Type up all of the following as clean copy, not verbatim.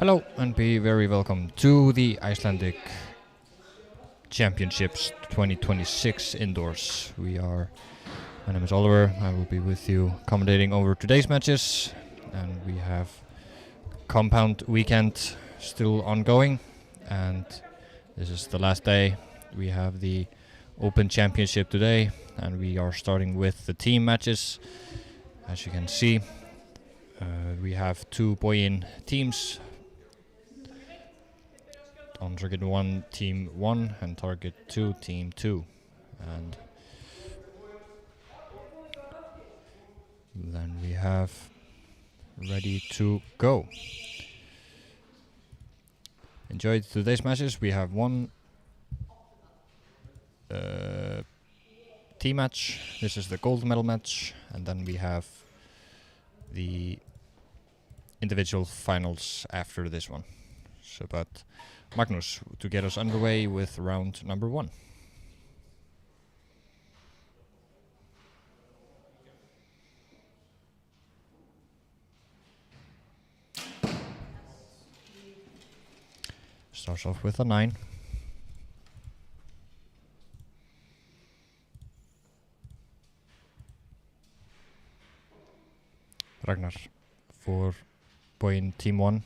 Hello and be very welcome to the Icelandic Championships 2026 indoors. My name is Oliver. I will be with you commentating over today's matches, and we have compound weekend still ongoing, and this is the last day. We have the Open Championship today, and we are starting with the team matches. As you can see, we have two buoy-in teams. On target 1, team 1, and target 2, team 2. And then we have ready to go. Enjoy today's matches. We have one team match. This is the gold medal match, and then we have the individual finals after this one. So, but Magnus, to get us underway with round number 1. Starts off with a 9. Ragnar for buoy-in team 1.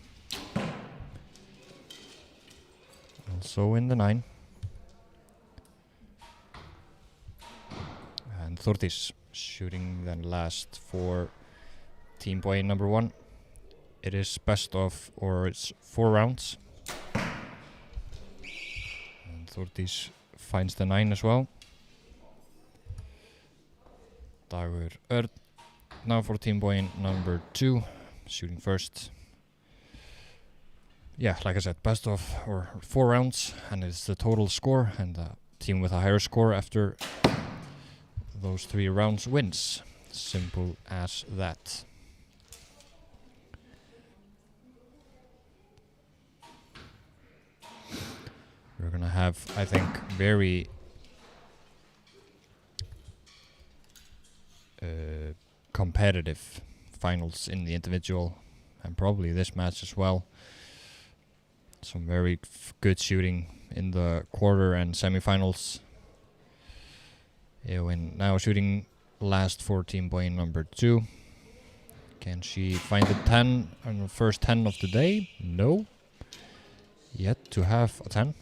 Also in the 9. And Þórdís shooting then last for team buoy-in number 1. It is best of, or it's 4 rounds. And Þórdís finds the 9 as well. Dagur Örn now for team buoy-in number 2, shooting first. Yeah, like I said, best of, or 4 rounds, and it's the total score, and the team with a higher score after those 3 rounds wins. Simple as that. We're gonna have, I think, very competitive finals in the individual, and probably this match as well. Some very good shooting in the quarter and semifinals. Eowyn now shooting last for team buoy-in number 2. Can she find the 10 on the first 10 of the day? No. Yet to have a 10.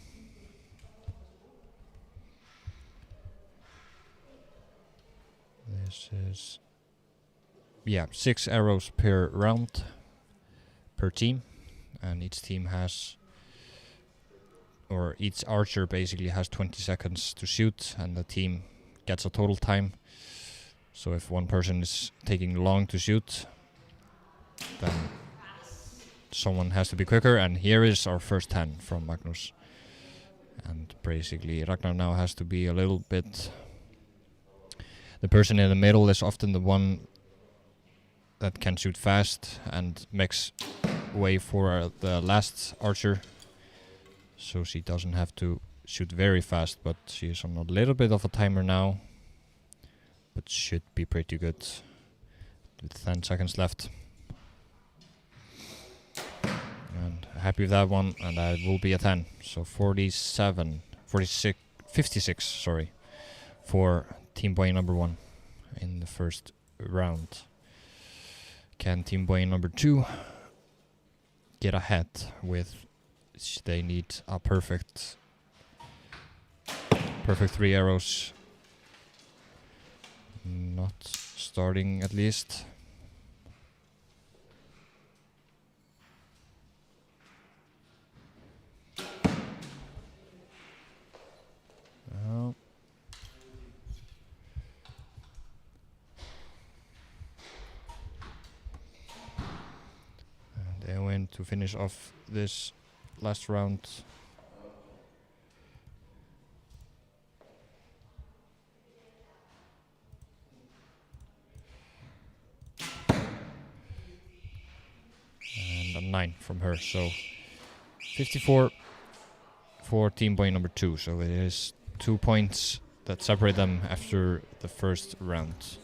This is 6 arrows per round per team, and each team has, or each archer basically has 20 seconds to shoot, and the team gets a total time. So if one person is taking long to shoot, then someone has to be quicker, and here is our first 10 from Magnus. And basically Ragnar now has to be a little bit, the person in the middle is often the one that can shoot fast and makes way for the last archer, so she doesn't have to shoot very fast, but she is on a little bit of a timer now, but should be pretty good with 10 seconds left. And happy with that one, and that will be a 10. So 56 sorry, for team buoy-in number 1 in the first round. Can team buoy-in number 2 get ahead with, they need a perfect 3 arrows, not starting at least. And Eowyn to finish off this last round. And a 9 from her, so 54 for team buoy-in number 2. So it is 2 points that separate them after the first round.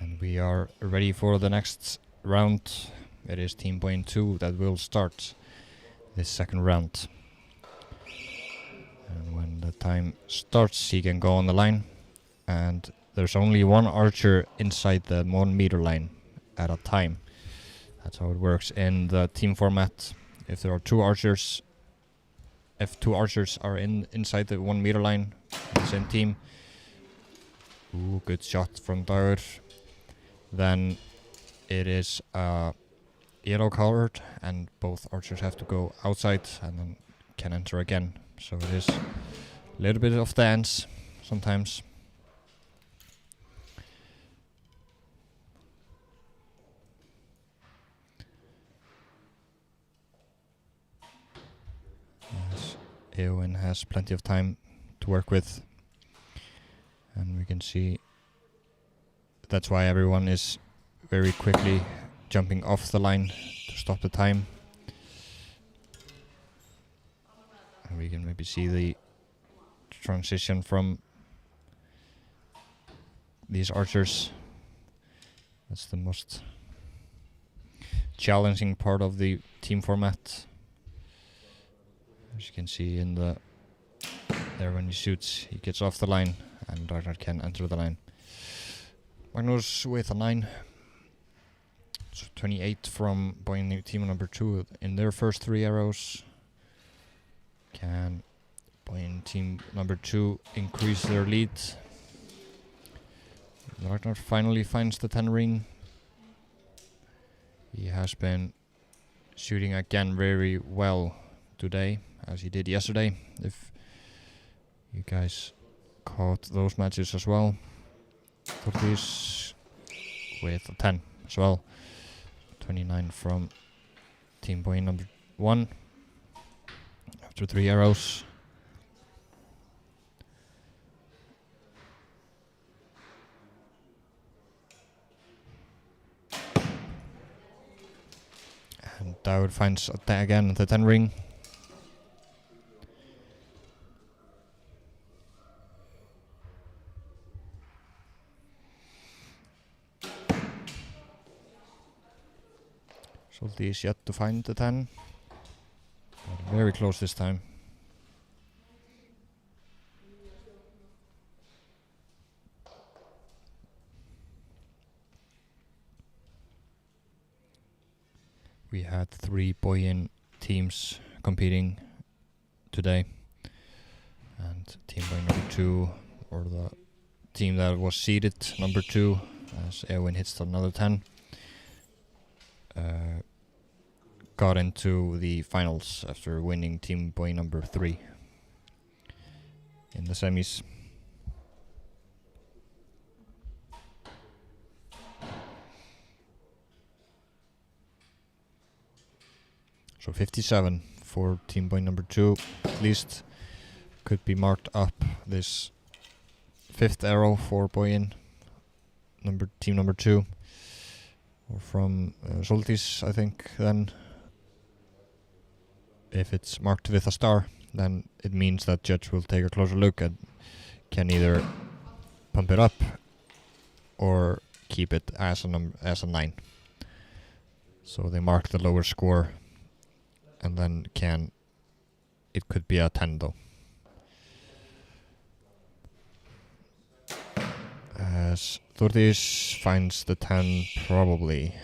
And we are ready for the next round. It is team point 2 that will start this second round. And when the time starts, he can go on the line. And there's only one archer inside the 1 meter line at a time. That's how it works in the team format. If there are two archers, if two archers are inside the 1 meter line, the same team. Ooh, good shot from Dagur. Then it is yellow colored, and both archers have to go outside and then can enter again. So it is a little bit of dance sometimes. Yes, Eowyn has plenty of time to work with, and we can see that's why everyone is very quickly jumping off the line to stop the time. And we can maybe see the transition from these archers. That's the most challenging part of the team format. As you can see in the there, when he shoots, he gets off the line and Ragnar can enter the line. Magnus with a 9. So 28 from Beint team number 2 in their first 3 arrows. Can Beint team number 2 increase their lead? Ragnar finally finds the 10 ring. He has been shooting again very well today, as he did yesterday. If you guys caught those matches as well. 30s with a 10 as well. 29 from team Beint number 1 after 3 arrows. And Dagur finds again the 10 ring. Solti is yet to find the 10. But very close this time. We had 3 Beint teams competing today. And team Beint number 2, or the team that was seeded number 2, as Eowyn hits another 10. Got into the finals after winning team Beint number 3 in the semis. So 57 for team Beint number 2, at least could be marked up this 5th arrow for Beint team number 2. Or from Soltis, I think. Then if it's marked with a star, then it means that judge will take a closer look and can either pump it up or keep it as a 9. So they mark the lower score and then can it could be a 10 though. As Þórdís finds the 10 probably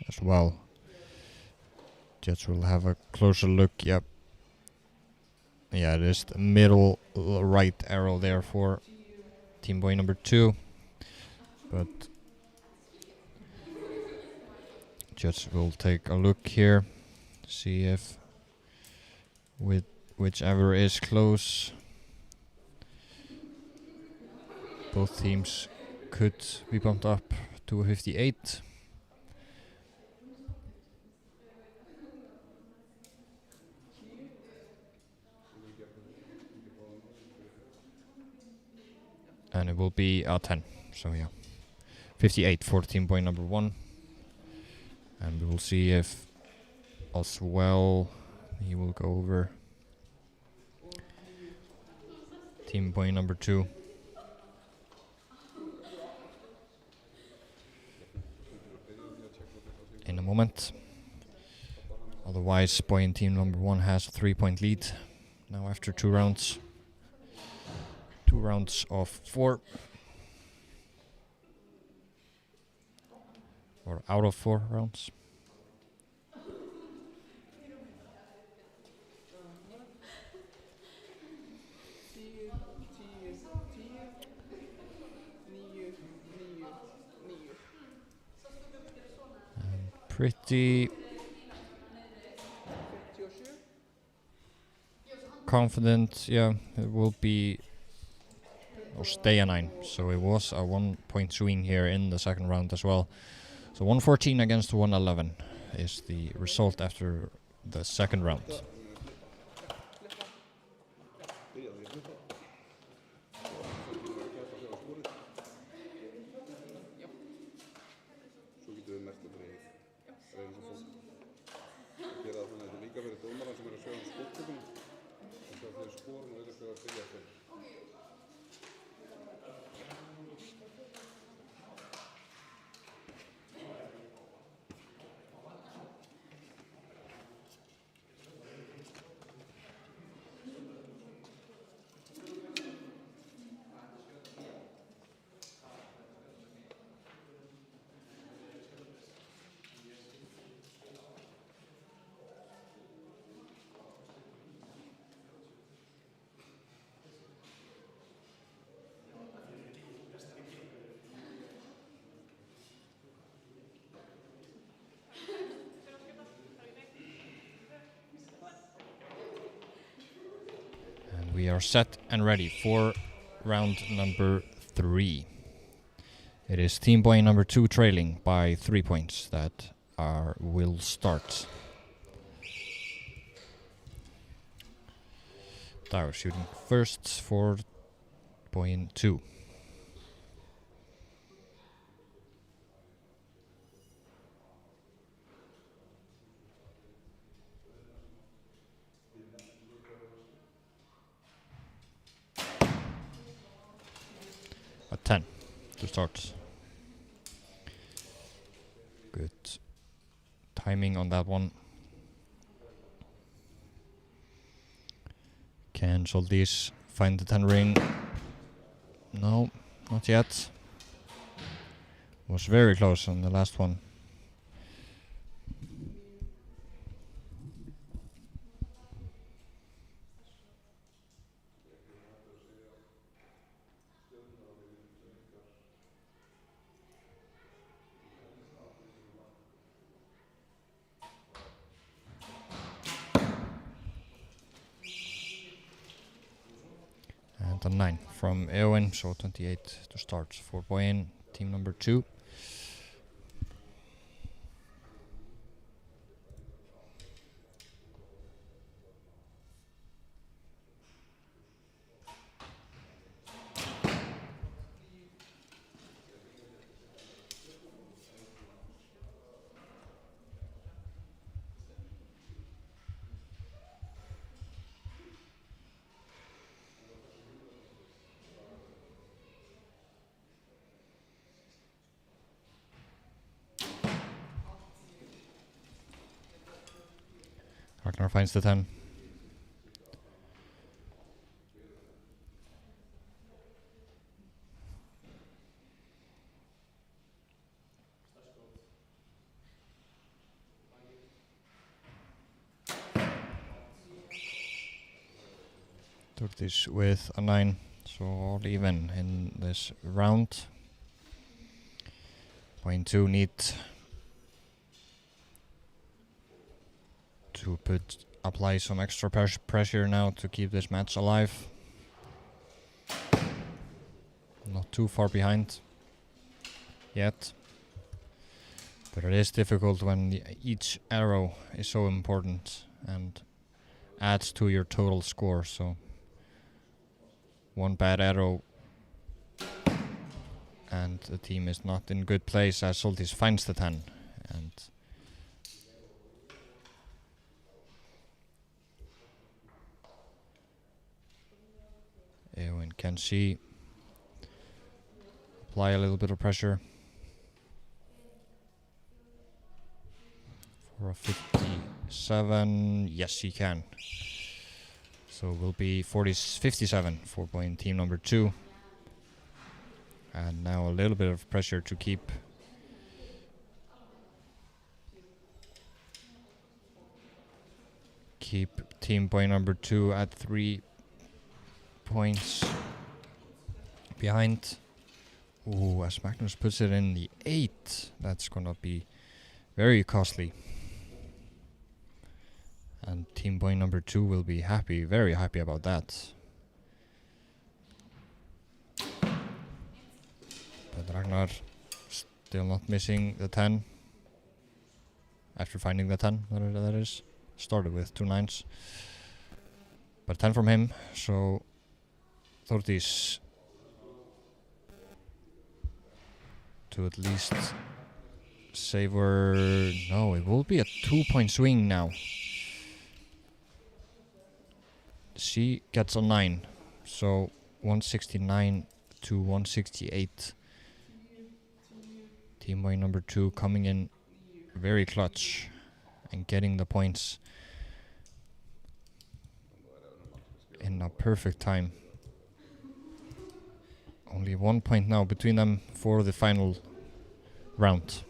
as well. Judge will have a closer look. Yep. Yeah, it is the middle right arrow there for team boy number 2. But Judge will take a look here, see if with whichever is close. Both teams could be bumped up to a 58. And it will be a 10. So yeah, 58 for team boy number 1. And we will see if as well he will go over team boy number 2. In a moment. Otherwise, boy in team number 1 has a 3-point lead now after 2 rounds. 2 rounds of 4. Or out of 4 rounds. And pretty confident, yeah, it will be or stay a 9. So it was a 1-point swing here in the second round as well. So 114 against 111 is the result after the second round. We are set and ready for round number 3. It is team boy number 2 trailing by 3 points that will start. Dagur shooting first for boy in 2. A 10 to start. Good timing on that one. Can Soldis find the 10 ring? No, not yet. Was very close on the last one. And a 9 from Eowyn, so 28 to start for Boyin, team number 2. Ragnar finds the 10. Took this with a 9, so all even in this round. Point 2 need to apply some extra pressure now to keep this match alive. Not too far behind yet, but it is difficult when each arrow is so important and adds to your total score. So one bad arrow and the team is not in good place as Soltis finds the 10, and Eowyn, can she apply a little bit of pressure for a 57? Yes, she can. So it will be 57 for point team number 2. And now a little bit of pressure to keep team point number 2 at 3 points behind. Ooh, as Magnus puts it in the 8, that's gonna be very costly. And team point number 2 will be happy, very happy about that. But Ragnar still not missing the 10. After finding the 10, that is. Started with 2 9s. But 10 from him, so Þórdís to at least save her. No, it will be a 2-point swing now. She gets a 9, so 169 to 168. Team point number 2 coming in very clutch and getting the points in a perfect time. Only 1 point now between them for the final round.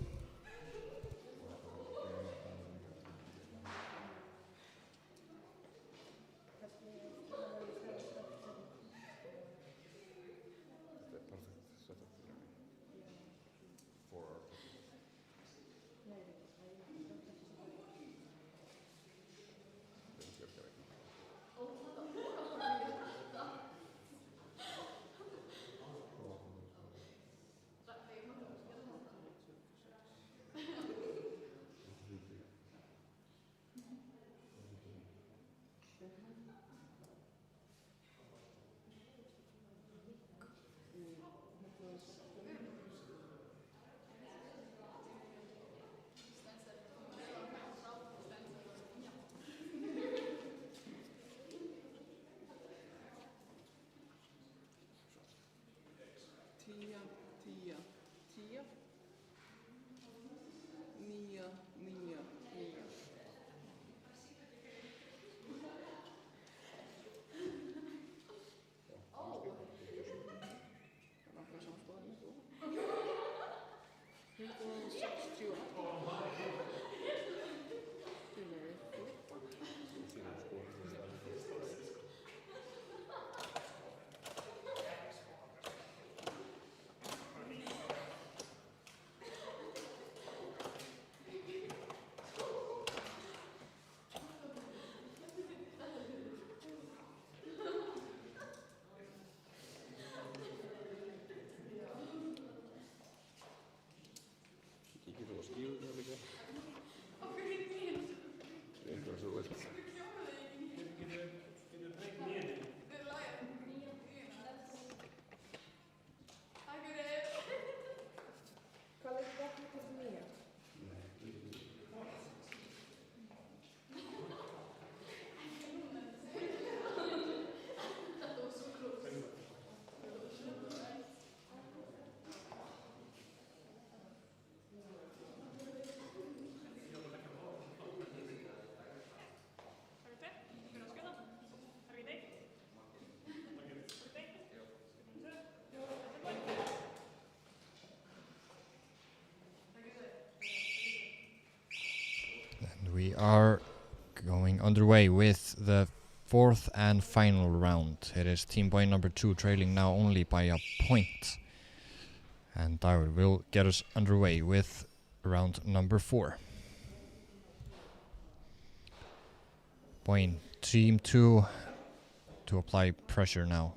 We are going underway with the fourth and final round. It is team point number 2 trailing now only by a point. And Dagur will get us underway with round number 4. Beint, team 2 to apply pressure now.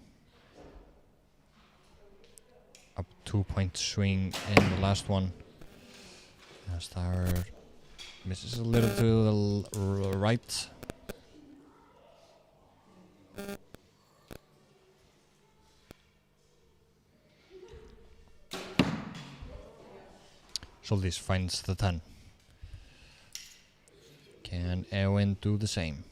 Up 2-point swing in the last one. As Dagur misses a little to the right. Soldis finds the 10. Can Eowyn do the same?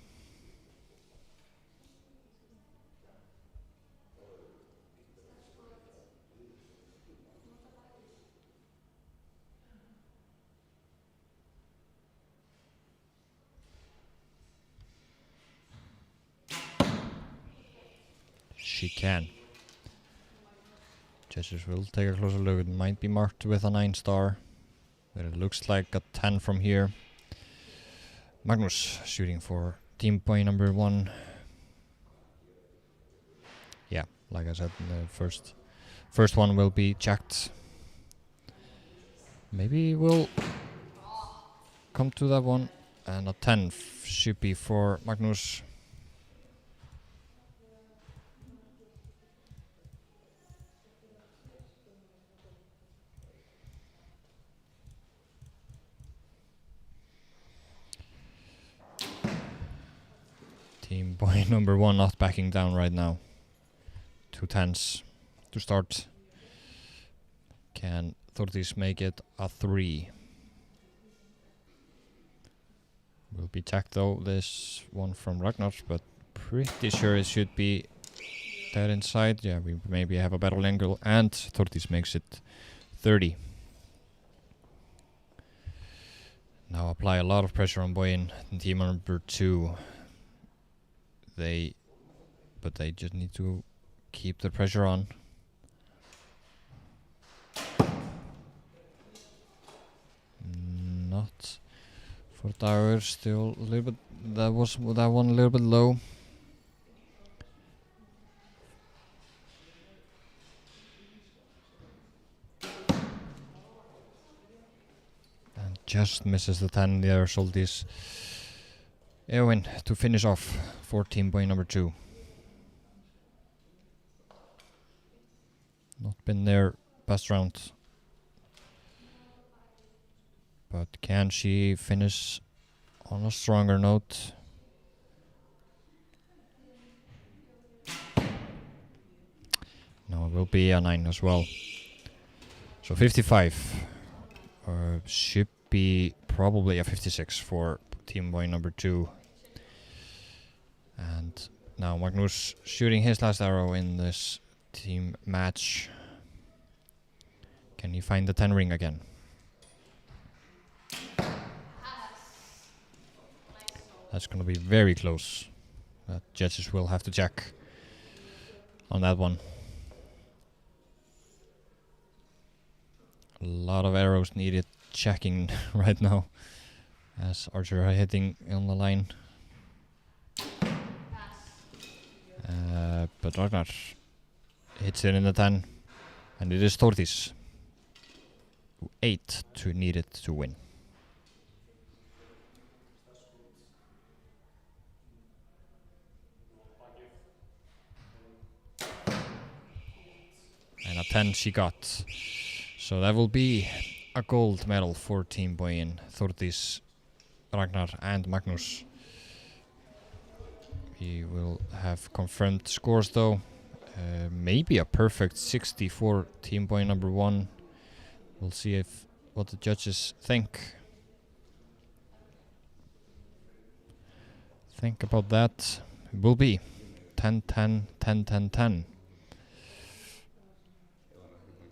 She can. Judges will take a closer look. It might be marked with a 9-star, but it looks like a 10 from here. Magnus shooting for team point number 1. Yeah, like I said, the first one will be checked. Maybe we'll come to that one, and a 10 should be for Magnus. Team point number 1 not backing down right now. 2 10s to start. Can Þórdís make it a 3? Will be checked though, this one from Ragnar, but pretty sure it should be dead inside. Yeah, we maybe have a better angle, and Þórdís makes it 30. Now apply a lot of pressure on Beint in team number 2. They just need to keep the pressure on. Not for Dagur, still a little bit. That one a little bit low. And just misses the 10 there. Soldis Eowyn to finish off for team point number 2. Not been their best round, but can she finish on a stronger note? No, it will be a 9 as well. So 55 should be probably a 56 for team point number 2. And now Magnus shooting his last arrow in this team match. Can he find the 10 ring again? That's gonna be very close. Judges will have to check on that one. A lot of arrows needed checking right now, as archer are hitting on the line. But Ragnar hits it in the 10, and it is Þórdís. 8 to needed to win. And a 10 she got. So that will be a gold medal for Team Beint, Þórdís, Ragnar and Magnus. We will have confirmed scores though. Maybe a perfect 60 for Team Beint number 1. We'll see what the judges think. Think about that. It will be 10, 10, 10, 10, 10.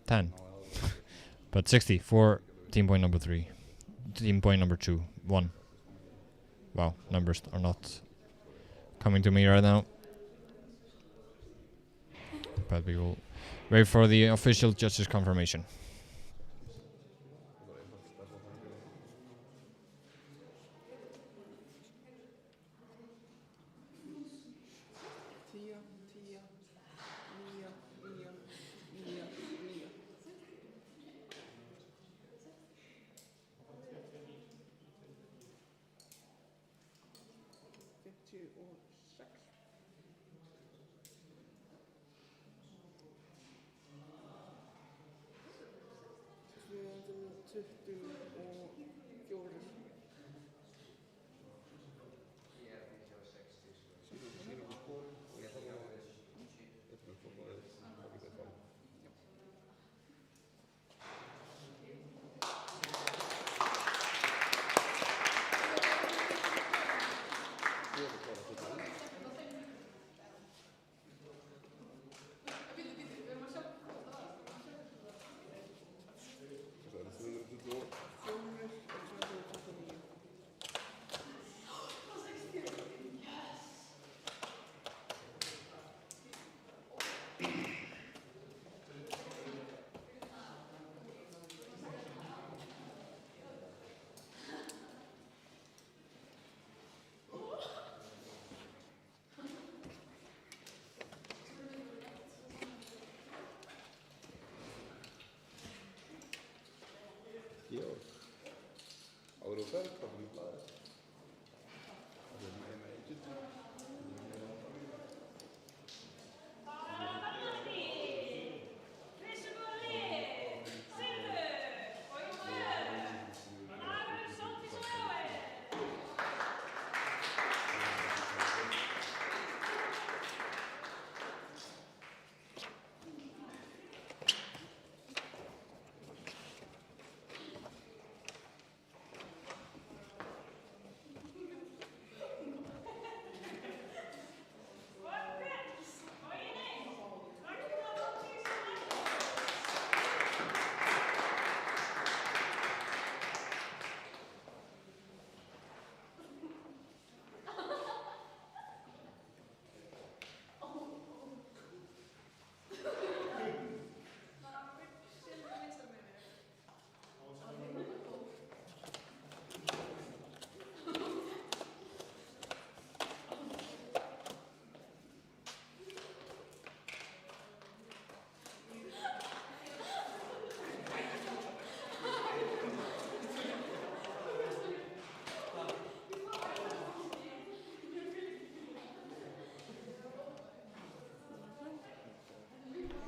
10. But 60 for Team Beint number 3. Team Beint number 2. 1. Wow, numbers are not coming to me right now. But we will wait for the official judges' confirmation.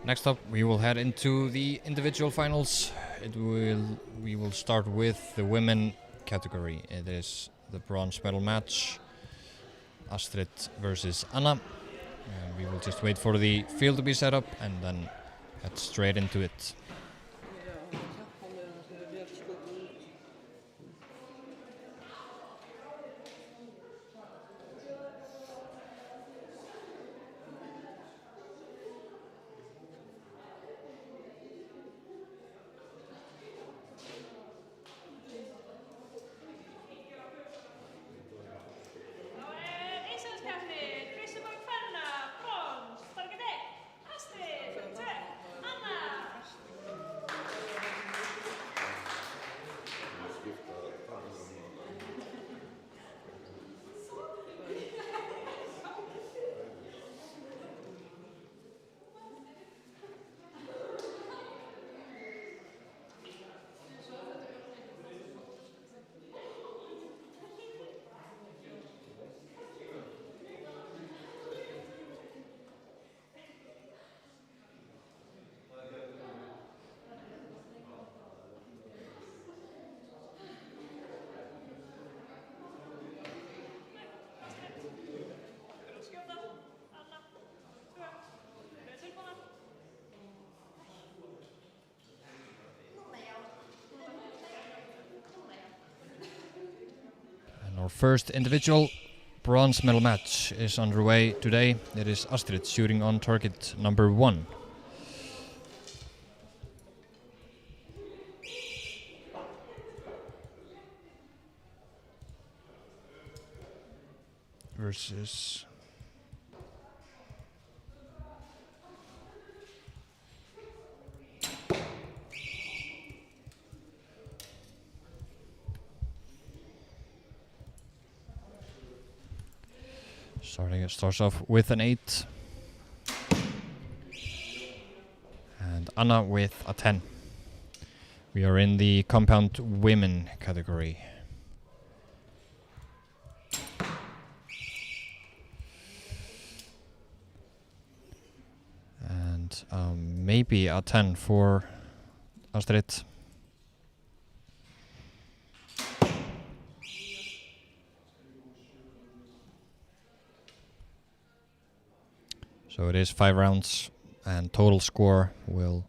Next up, we will head into the individual finals. We will start with the women category. It is the bronze medal match, Astrid versus Anna. And we will just wait for the field to be set up and then head straight into it. Our first individual bronze medal match is underway today. It is Astrid shooting on target number 1. Versus starts off with an 8. and Anna with a 10. We are in the compound women category. And maybe a 10 for Astrid. So it is 5 rounds, and total score will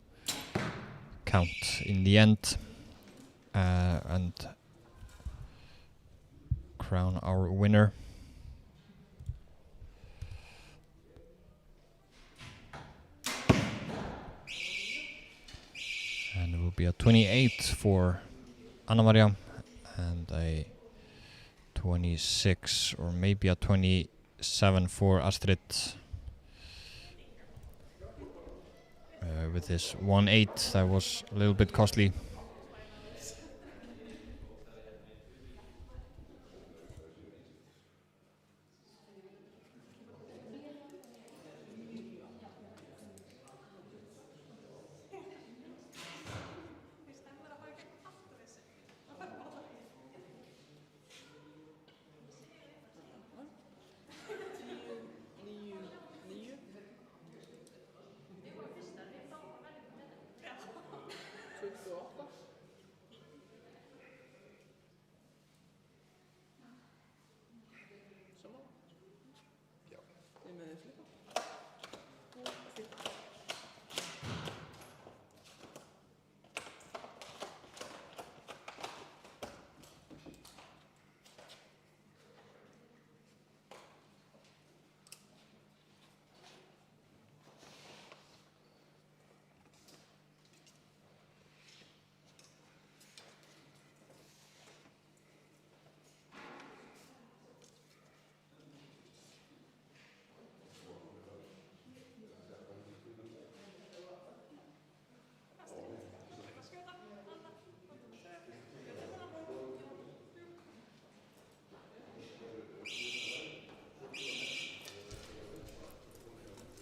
count in the end and crown our winner. And it will be a 28 for Anna Maria and a 26 or maybe a 27 for Astrid. With this 1-8, that was a little bit costly.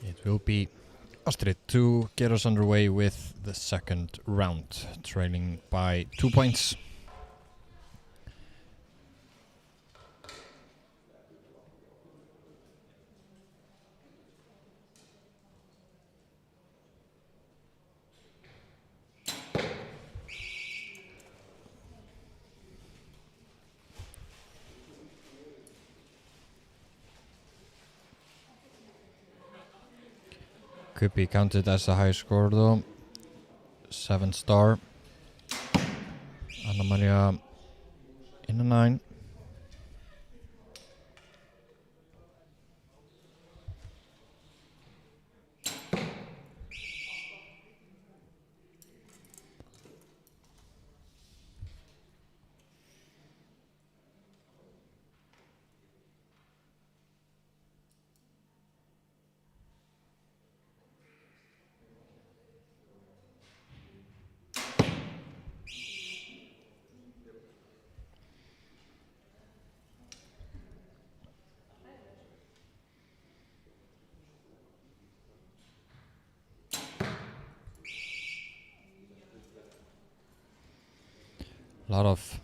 It will be Astrid to get us underway with the second round, trailing by 2 points. Could be counted as a high score though. 7-star. Anna Maria in a 9. A lot of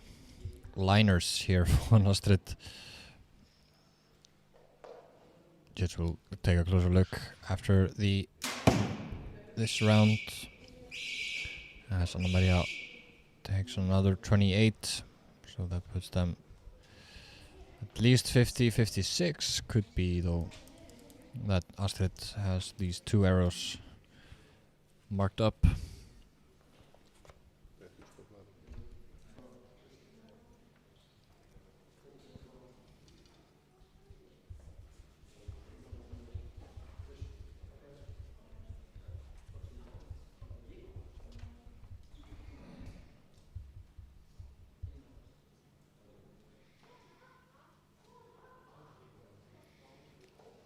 liners here for Astrid. Just will take a closer look after this round. As Anna Maria takes another 28, so that puts them at least 50, 56. Could be though that Astrid has these 2 arrows marked up.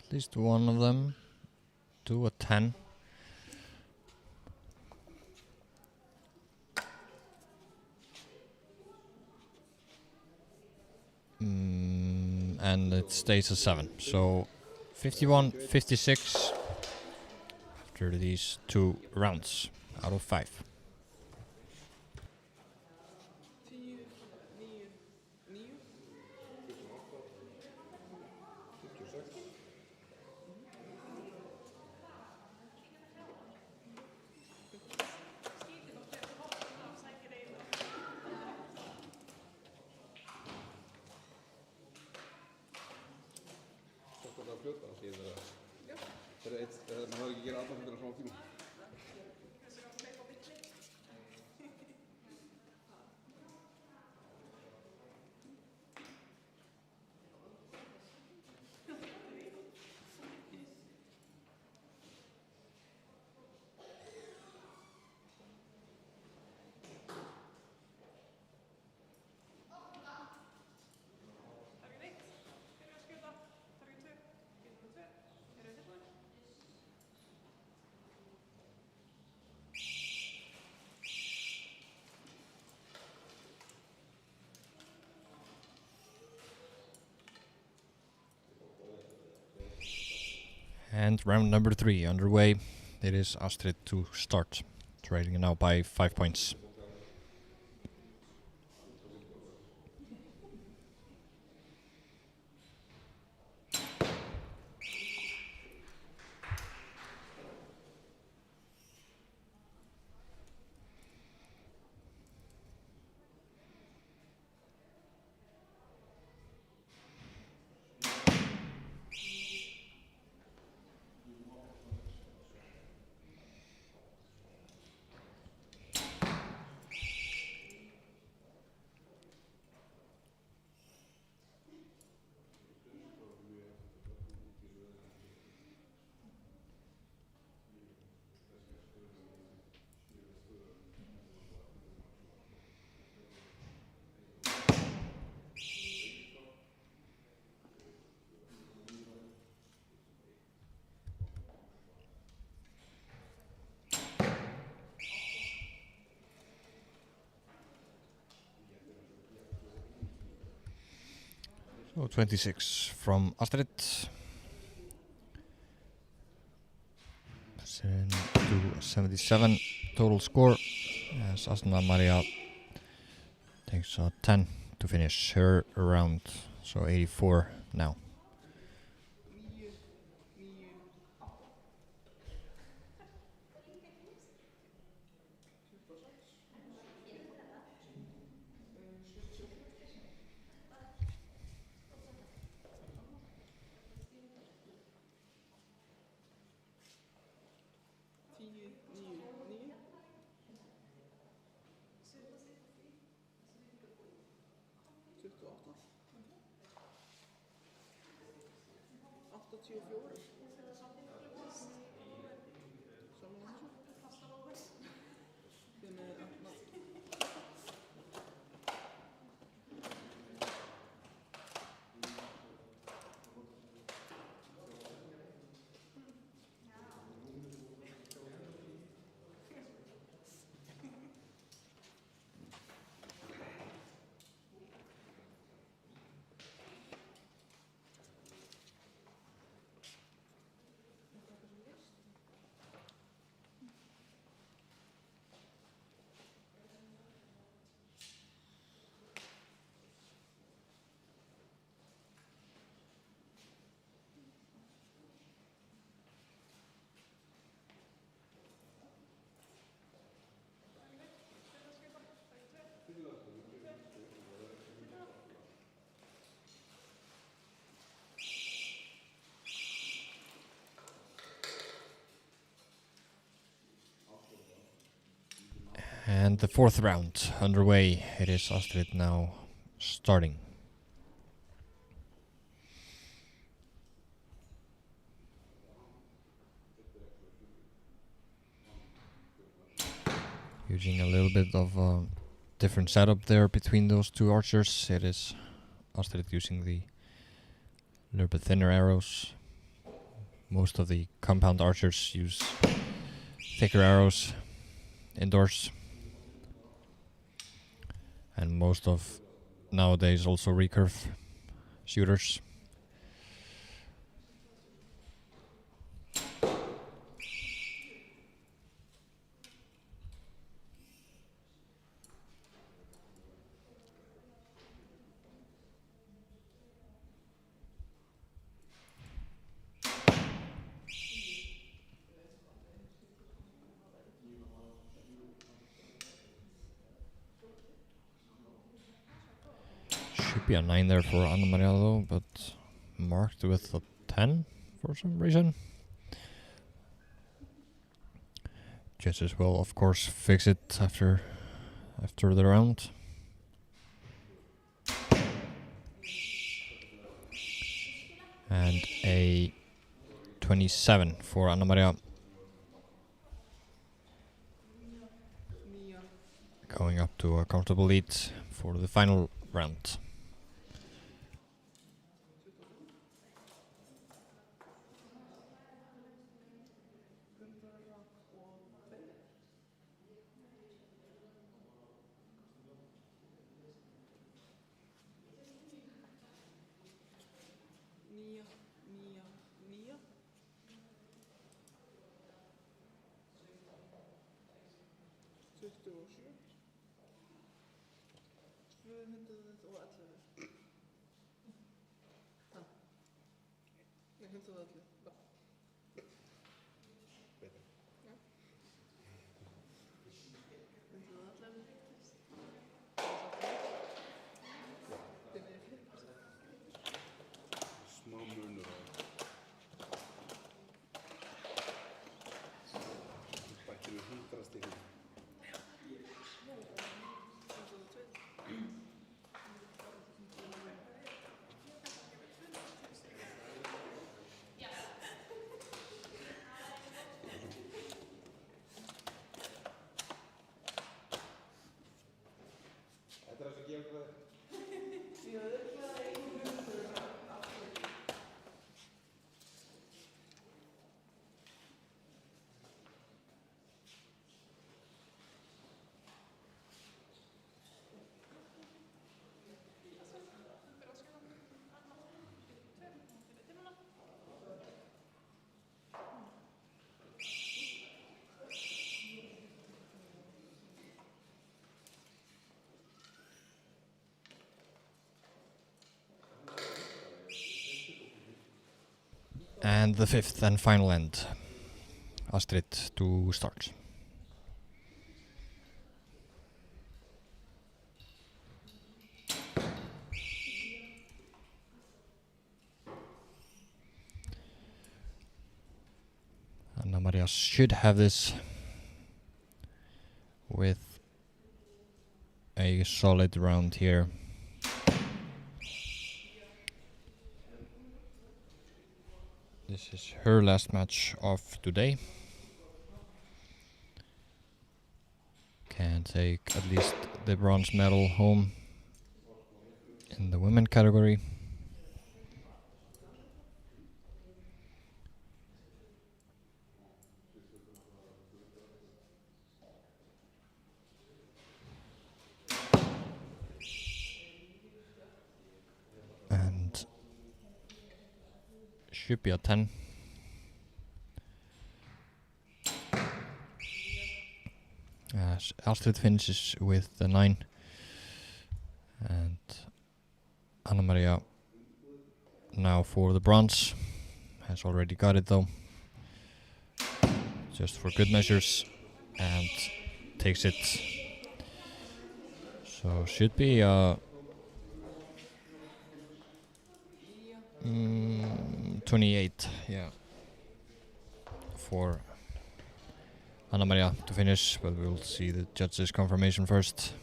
At least one of them do a 10. And it stays a 7. So 51, 56 after these 2 rounds. out of 5. And round number 3 underway. It is Astrid to start, trailing now by 5 points. So 26 from Astrid. 77 total score as Asna Maria takes a 10 to finish her round. So 84 now. And the 4th round underway. It is Astrid now starting. Using a little bit of a different setup there between those two archers. It is Astrid using the little bit thinner arrows. Most of the compound archers use thicker arrows indoors. And most of nowadays also recurve shooters. be a 9 there for Anna Maria though, but marked with a 10 for some reason. Judges will of course fix it after the round. And a 27 for Anna Maria. Going up to a comfortable lead for the final round. And the fifth and final end. Astrid to start. Anna Maria should have this with a solid round here. This is her last match of today. Can take at least the bronze medal home in the women category. And should be a 10. As Astrid finishes with the 9. And Anna Maria now for the bronze. Has already got it though. Just for good measures. And takes it. So should be 28, yeah, for Anna Maria to finish, but we'll see the judges' confirmation first.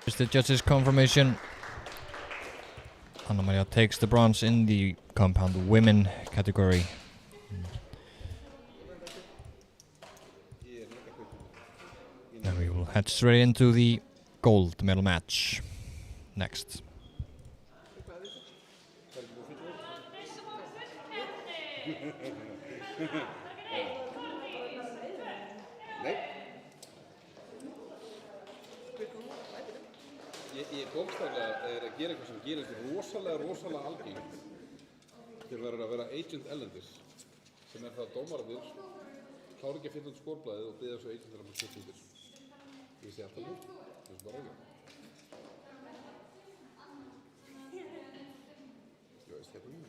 Here's the judges' confirmation. Anna Maria takes the bronze in the compound women category. And we will head straight into the gold medal match next. Nei. Ég bókstaflega að gera eitthvað sem gerist rosalega algengt þegar að vera agent erlendis, sem það að dómararnir klára ekki að fylla út skórblaðið og biðja svo agentir að setja undir. Ég sé alltaf nú, það er bara ekki. Já, ég sé þetta nú.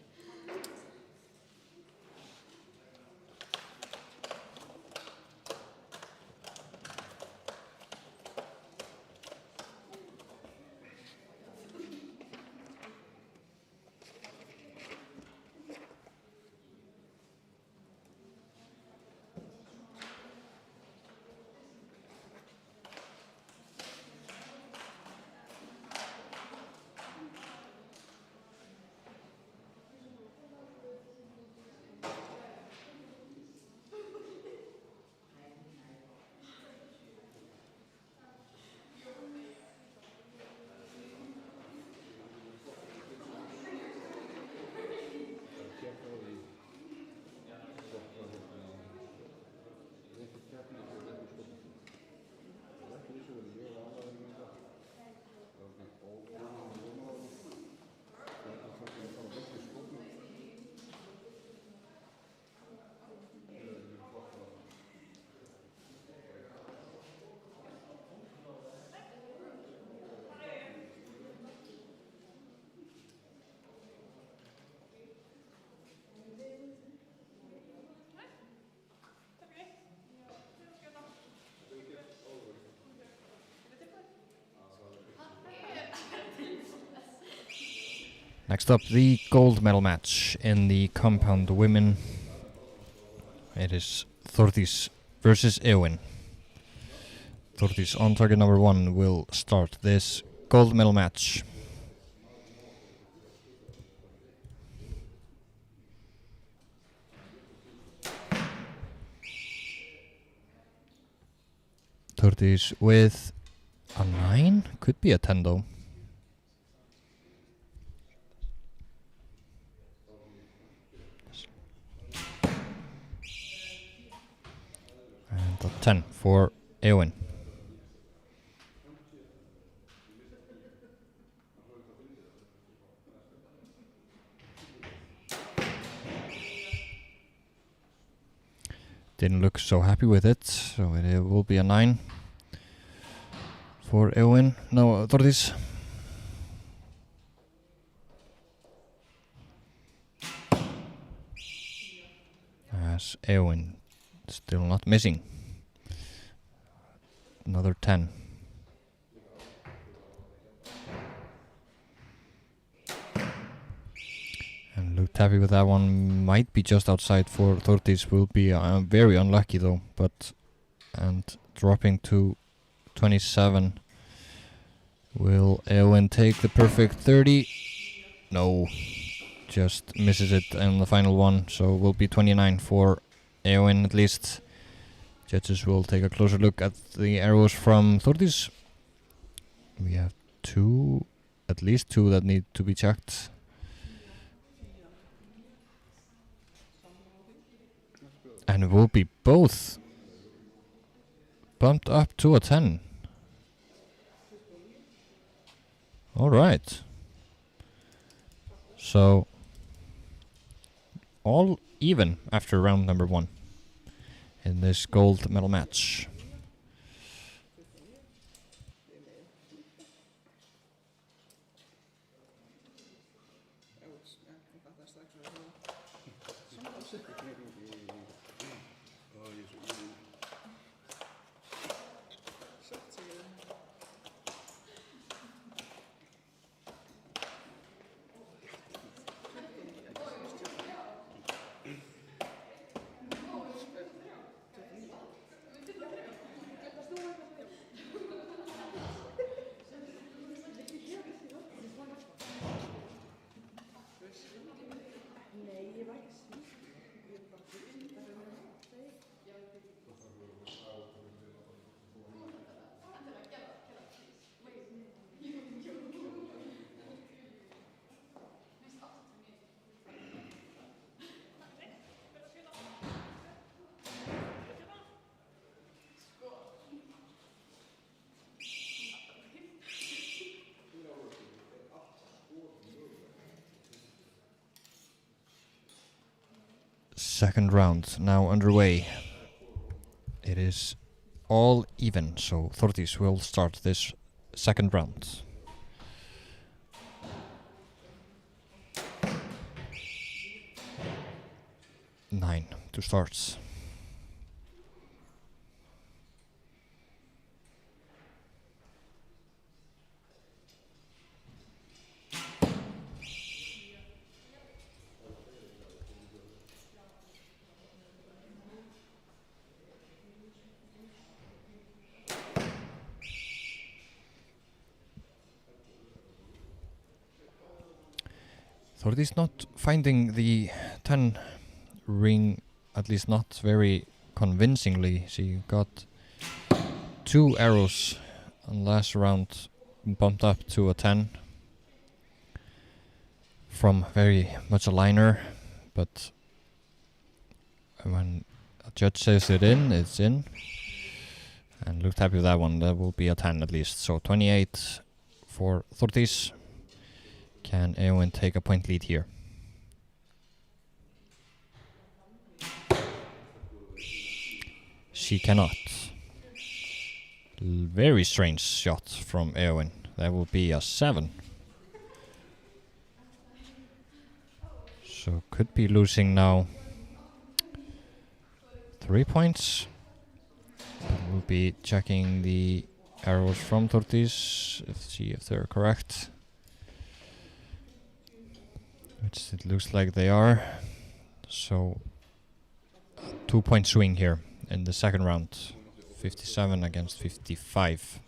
Next up, the gold medal match in the compound women. It is Þórdís versus Eowyn. Þórdís on target number 1 will start this gold medal match. Þórdís with a 9, could be a 10 though. And a 10 for Eowyn. Didn't look so happy with it, so it will be a 9 for Eowyn. No, Þórdís. As Eowyn still not missing. Another 10. And looked happy with that one. Might be just outside for Þórdís. Will be very unlucky though. And dropping to 27. Will Eowyn take the perfect 30? No. Just misses it in the final one. So will be 29 for Eowyn at least. Judges will take a closer look at the arrows from Þórdís. We have at least two that need to be checked. And it will be both bumped up to a 10. Alright. So all even after round number 1 in this gold medal match. Second round now underway. It is all even, so Þórdís will start this second round. Nine to start. Þórdís not finding the 10 ring, at least not very convincingly. She got 2 arrows on last round, bumped up to a 10 from very much a liner, but when a judge says it's in, and looked happy with that one. That will be a 10 at least. So 28 for Þórdís. Can Eowyn take a point lead here? She cannot. Very strange shot from Eowyn. That will be a 7. So could be losing now 3 points. We'll be checking the arrows from Þórdís, see if they're correct. Which it looks like they are. So 2 point swing here in the second round. 57 against 55.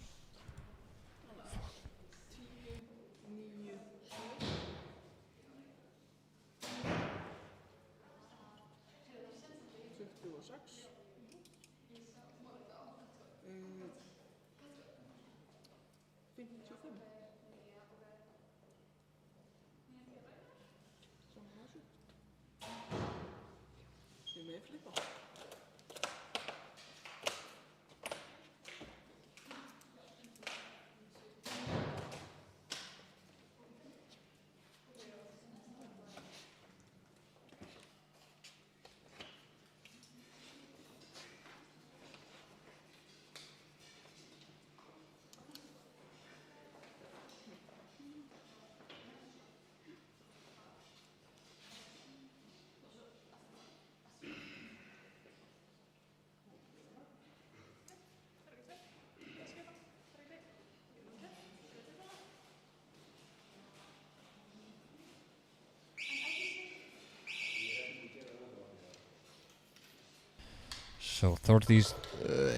So Þórdís,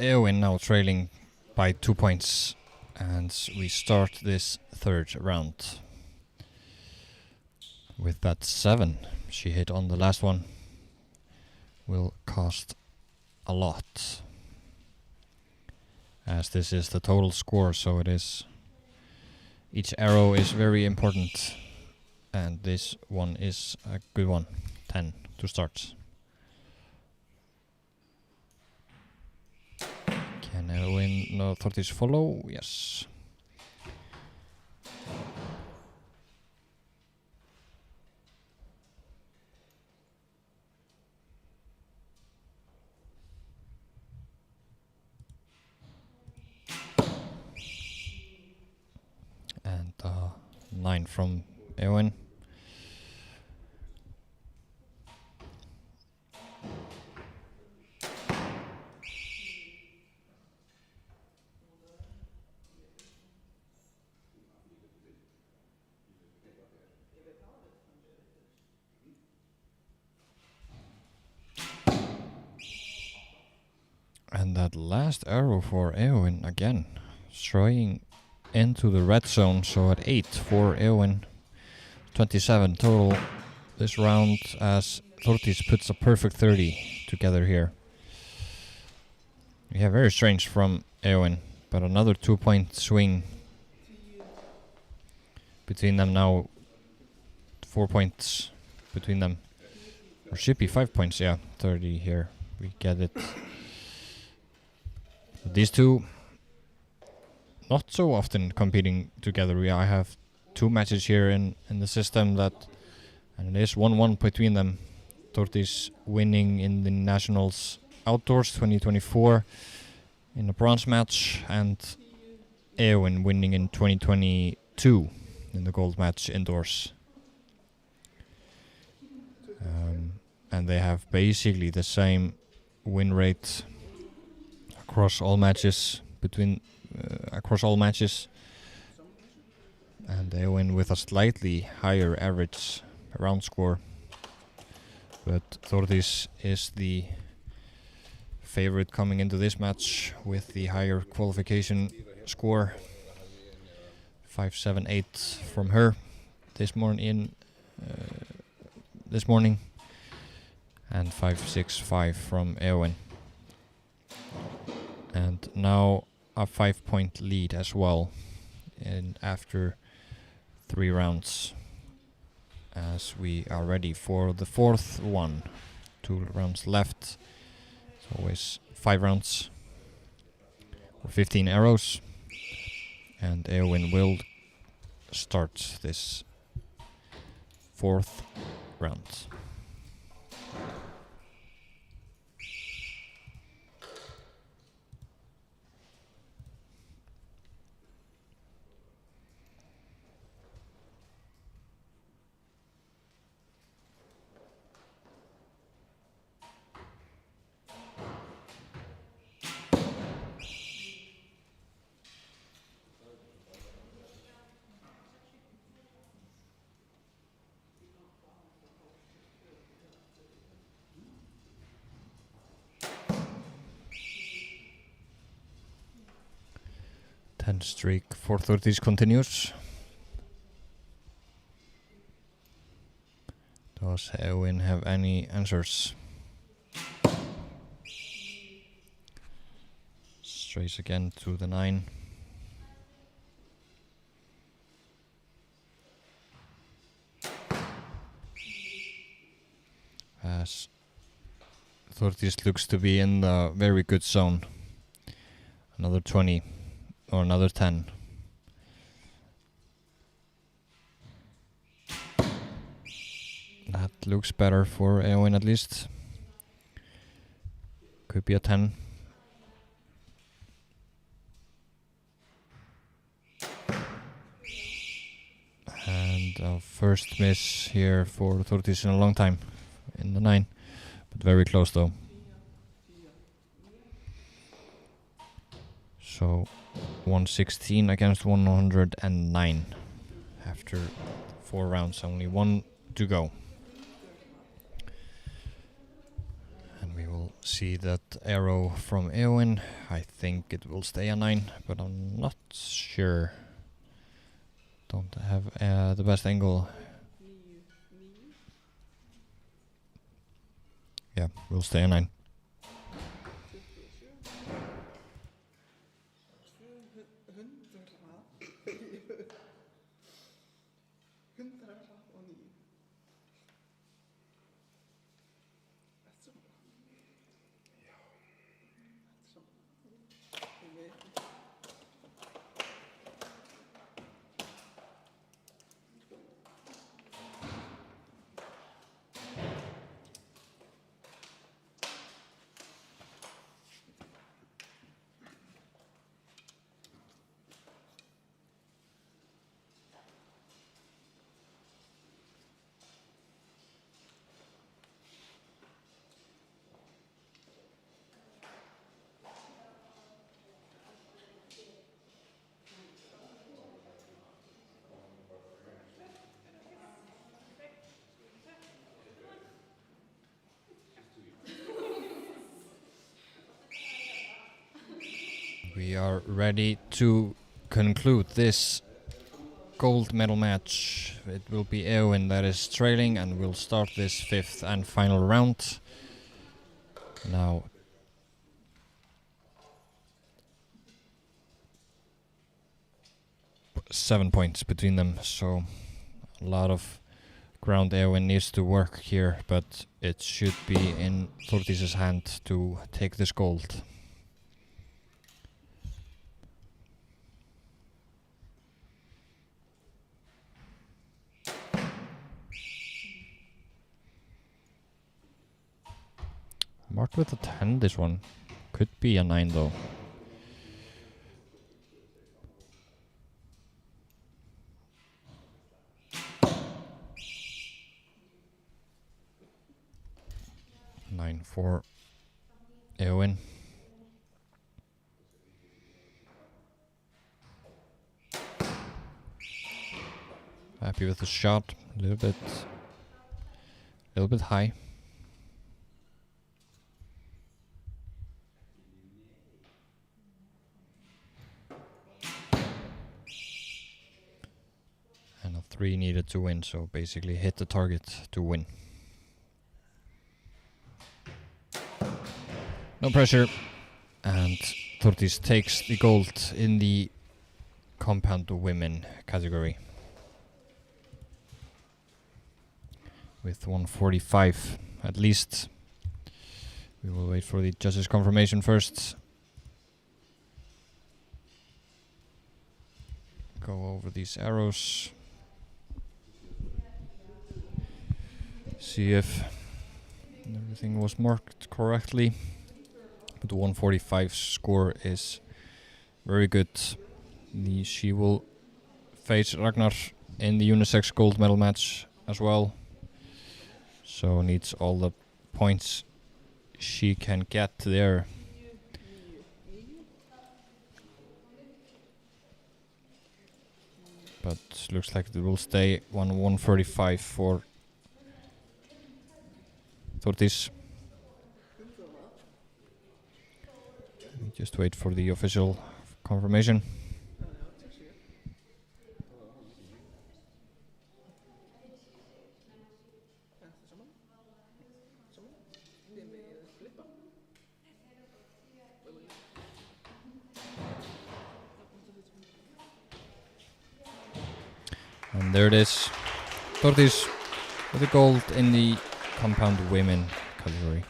Eowyn now trailing by 2 points, and we start this third round with that 7 she hit on the last one. Will cost a lot, as this is the total score, so it is, each arrow is very important, and this one is a good one. 10 to start. Can Eowyn, no, Þórdís follow? Yes. And 9 from Eowyn. And that last arrow for Eowyn again, straying into the red zone, so at 8 for Eowyn, 27 total this round, as Þórdís puts a perfect 30 together here. Yeah, very strange from Eowyn, but another 2 point swing between them now. 4 points between them, or should be 5 points, yeah, 30 here, we get it. These two not so often competing together. I have 2 matches here in the system that, and it is 1-1 between them Þórdís winning in the Nationals Outdoors 2024 in a bronze match, and Eowyn winning in 2022 in the gold match indoors. And they have basically the same win rate across all matches and they win with a slightly higher average round score, but Þórdís is the favorite coming into this match with the higher qualification score, 5.78 from her this morning, and 5.65 from Eowyn. And now a 5-point lead as well, and after 3 rounds, as we are ready for the 4th one. 2 rounds left. It's always 5 rounds or 15 arrows, and Eowyn will start this 4th round. Streak for Þórdís continues. Does Eowyn have any answers? Strays again to the 9. As Þórdís looks to be in the very good zone. Another 20. Or another 10. That looks better for Eowyn at least. Could be a 10. And a first miss here for Þórdís in a long time in the 9. But very close though. So 116 against 109 after 4 rounds, only 1 to go. And we will see that arrow from Eowyn. I think it will stay a 9, but I'm not sure. Don't have the best angle. Yeah, we'll stay a 9. We are ready to conclude this gold medal match. It will be Eowyn that is trailing, and we'll start this 5th and final round. Now 7 points between them, so a lot of ground Eowyn needs to work here, but it should be in Þórdís's hand to take this gold. Marked with a 10, this one. Could be a 9 though. Nine for Eowyn. Happy with the shot. A little bit high. And a 3 needed to win, so basically hit the target to win. No pressure. And Þórdís takes the gold in the compound women category. With 145 at least. We will wait for the judges' confirmation first. Go over these arrows. See if everything was marked correctly. But the 145 score is very good. She will face Ragnar in the unisex gold medal match as well. So needs all the points she can get there. But looks like it will stay 135 for Þórdís. Just wait for the official confirmation. And there it is. Þórdís with the gold in the compound women category.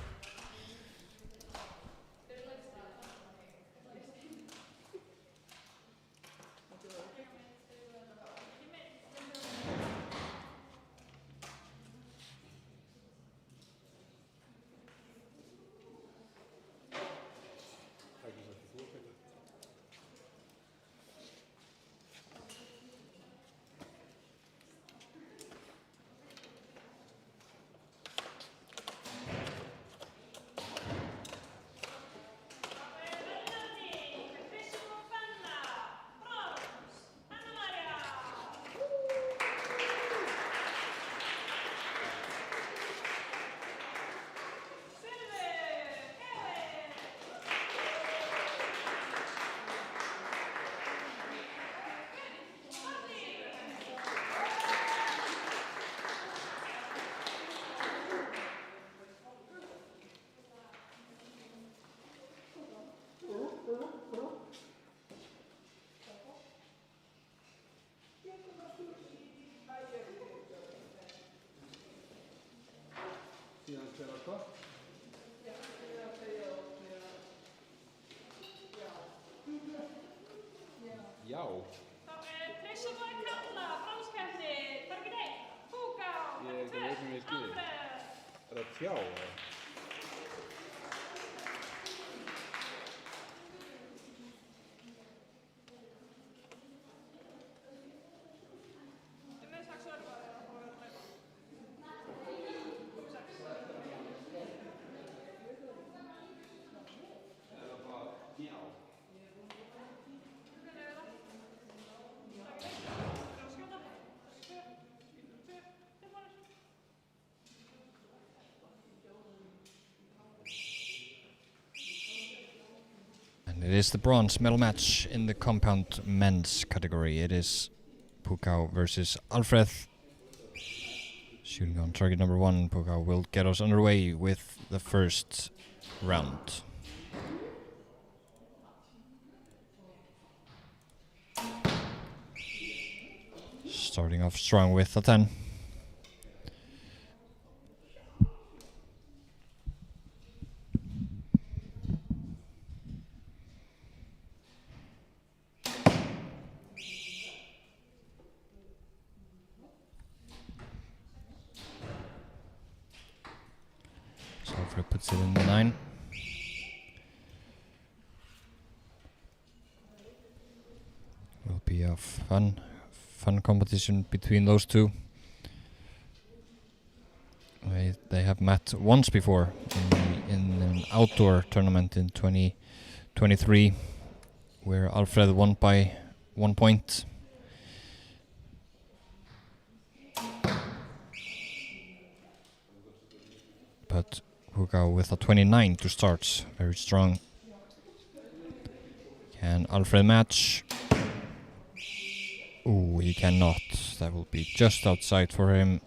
Já. Trissuboga Innandyra, framskæfni, target 1, Púká, target 2, Alfred. Er það tjá? It is the bronze medal match in the compound men's category. It is Púká versus Alfred. Shooting on target number 1, Púká will get us underway with the first round. Starting off strong with a 10. Alfred puts it in the 9. Will be a fun competition between those two. They have met once before in an outdoor tournament in 2023, where Alfred won by 1 point. But Hugo with a 29 to start, very strong. Can Alfred match? Ooh, he cannot. That will be just outside for him.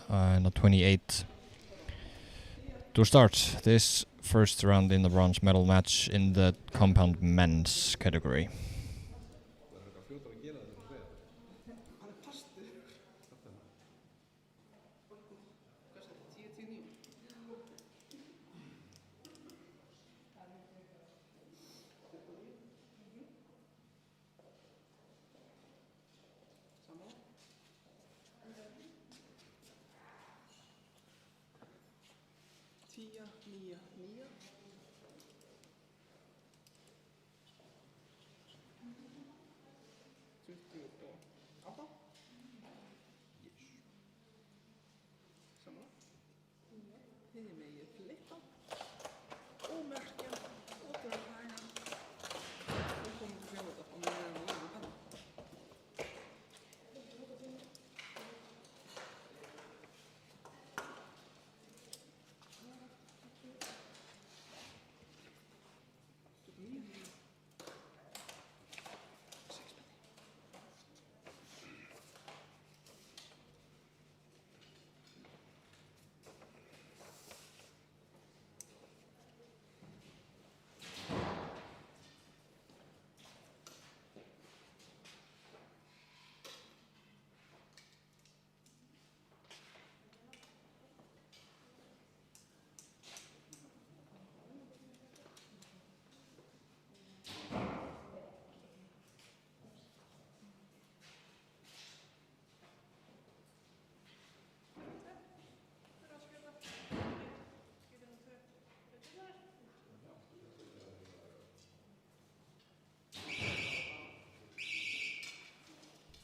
And a 28 to start this first round in the bronze medal match in the compound men's category.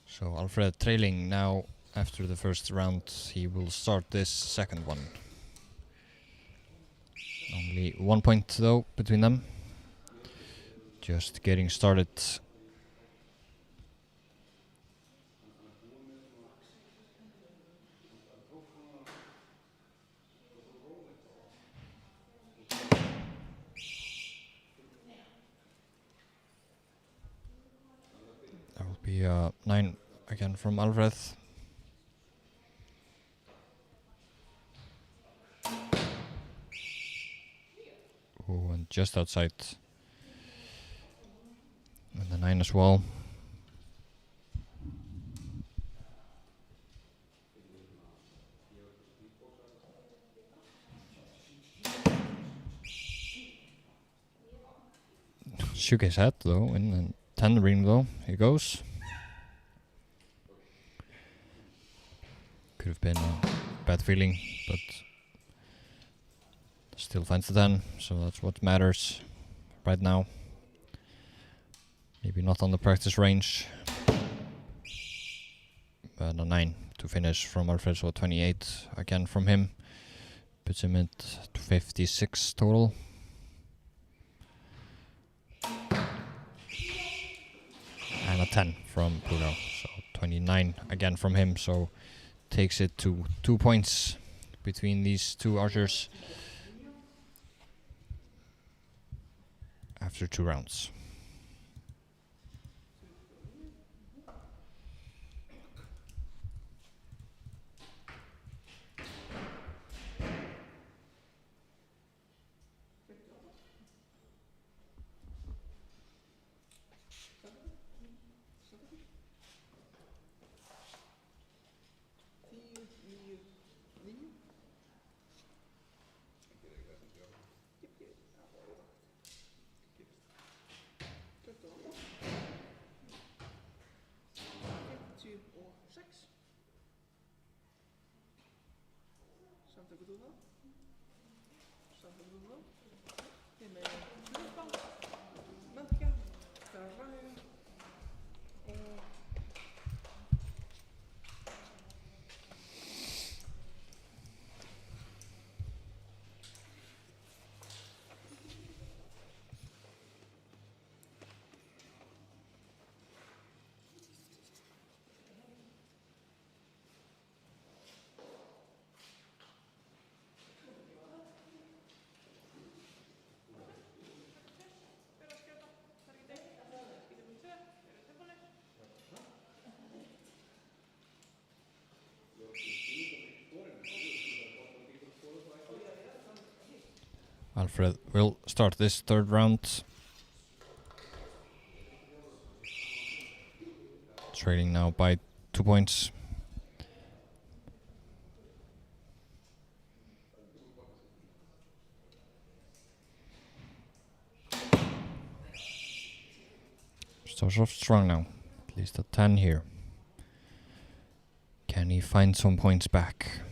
So Alfred trailing now after the first round. He will start this second one. Only 1 point though between them. Just getting started. That will be 9 again from Alfred. Oh, and just outside. And the 9 as well. Shook his head though, in the 10 ring though, he goes. Could have been a bad feeling, but still finds the 10, so that's what matters right now. Maybe not on the practice range. But a 9 to finish from Alfred, so 28 again from him. Puts him at 56 total. And a 10 from Pugo, so 29 again from him, so takes it to 2 points between these two archers after 2 rounds. Alfred will start this third round. Trailing now by 2 points. Starts off strong now. At least a 10 here. Can he find some points back?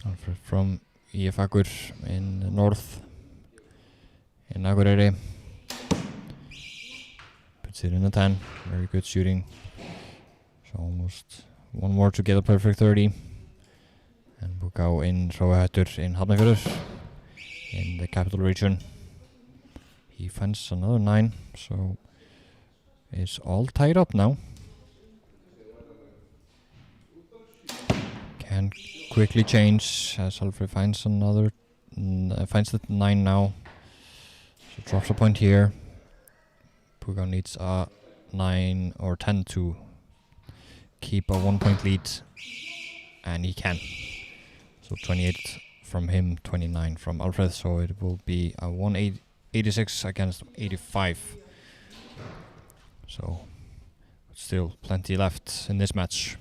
Alfred from Ísafjörður in the north, in Akureyri. Puts it in a 10. Very good shooting. So almost one more to get a perfect 30. And we'll go in Hróahöttur in Hafnarfjörður in the capital region. He finds another 9, so it's all tied up now. Can quickly change as Alfred finds another, finds the 9 now. So drops a point here. Puga needs a 9 or 10 to keep a 1-point lead, and he can. So 28 from him, 29 from Alfred, so it will be a 186 against 85. So still plenty left in this match.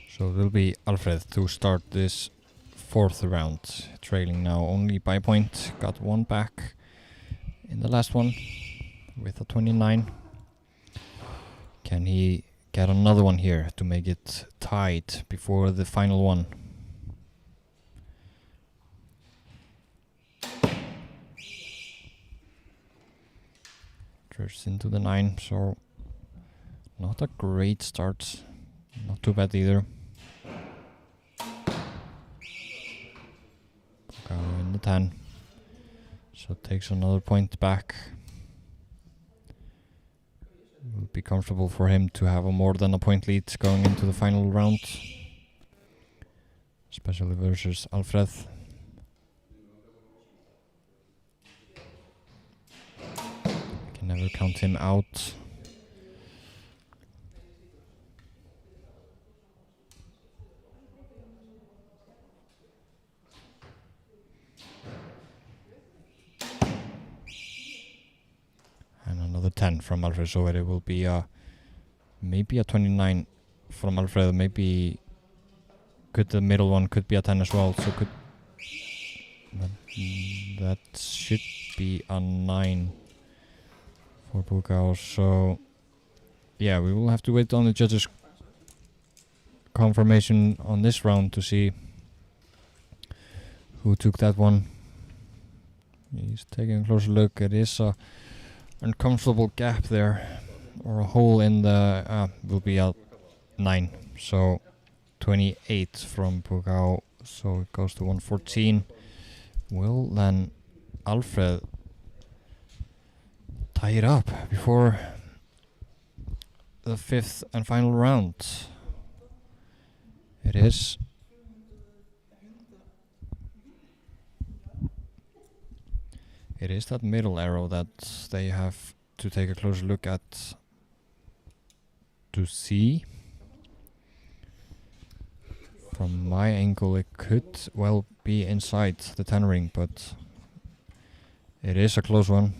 So it will be Alfred to start this fourth round, trailing now only by a point. Got one back in the last one with a 29. Can he get another one here to make it tied before the final one? Drifts into the 9, so not a great start. Not too bad either. In the 10, so it takes another point back. It will be comfortable for him to have a more than a point lead going into the final round, especially versus Alfred. Can never count him out. another 10 from Alfred, so it will be maybe a 29 from Alfred, maybe the middle one could be a 10 as well, so that should be a 9 for Bukao. So yeah, we will have to wait on the judges' confirmation on this round to see who took that one. He's taking a closer look. It is a uncomfortable gap there, or a hole in the will be a 9, so 28 from Bukao, so it goes to 114. Will then Alfred tie it up before the 5th and final round? It is. It is that middle arrow that they have to take a closer look at to see. From my angle, it could well be inside the 10 ring, but it is a close one.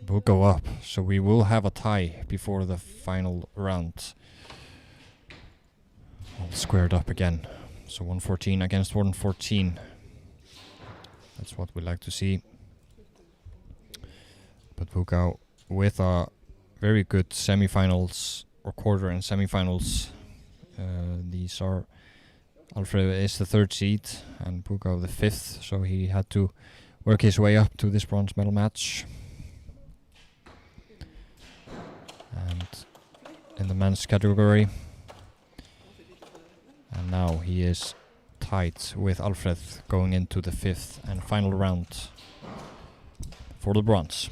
Will go up, so we will have a tie before the final round. All squared up again, so 114 against 114. That's what we like to see. But Bukao with a very good semifinals, or quarter and semifinals. These are, Alfred is the 3rd seed and Bukao the 5th, so he had to work his way up to this bronze medal match. And in the men's category, and now he is tied with Alfred going into the 5th and final round for the bronze.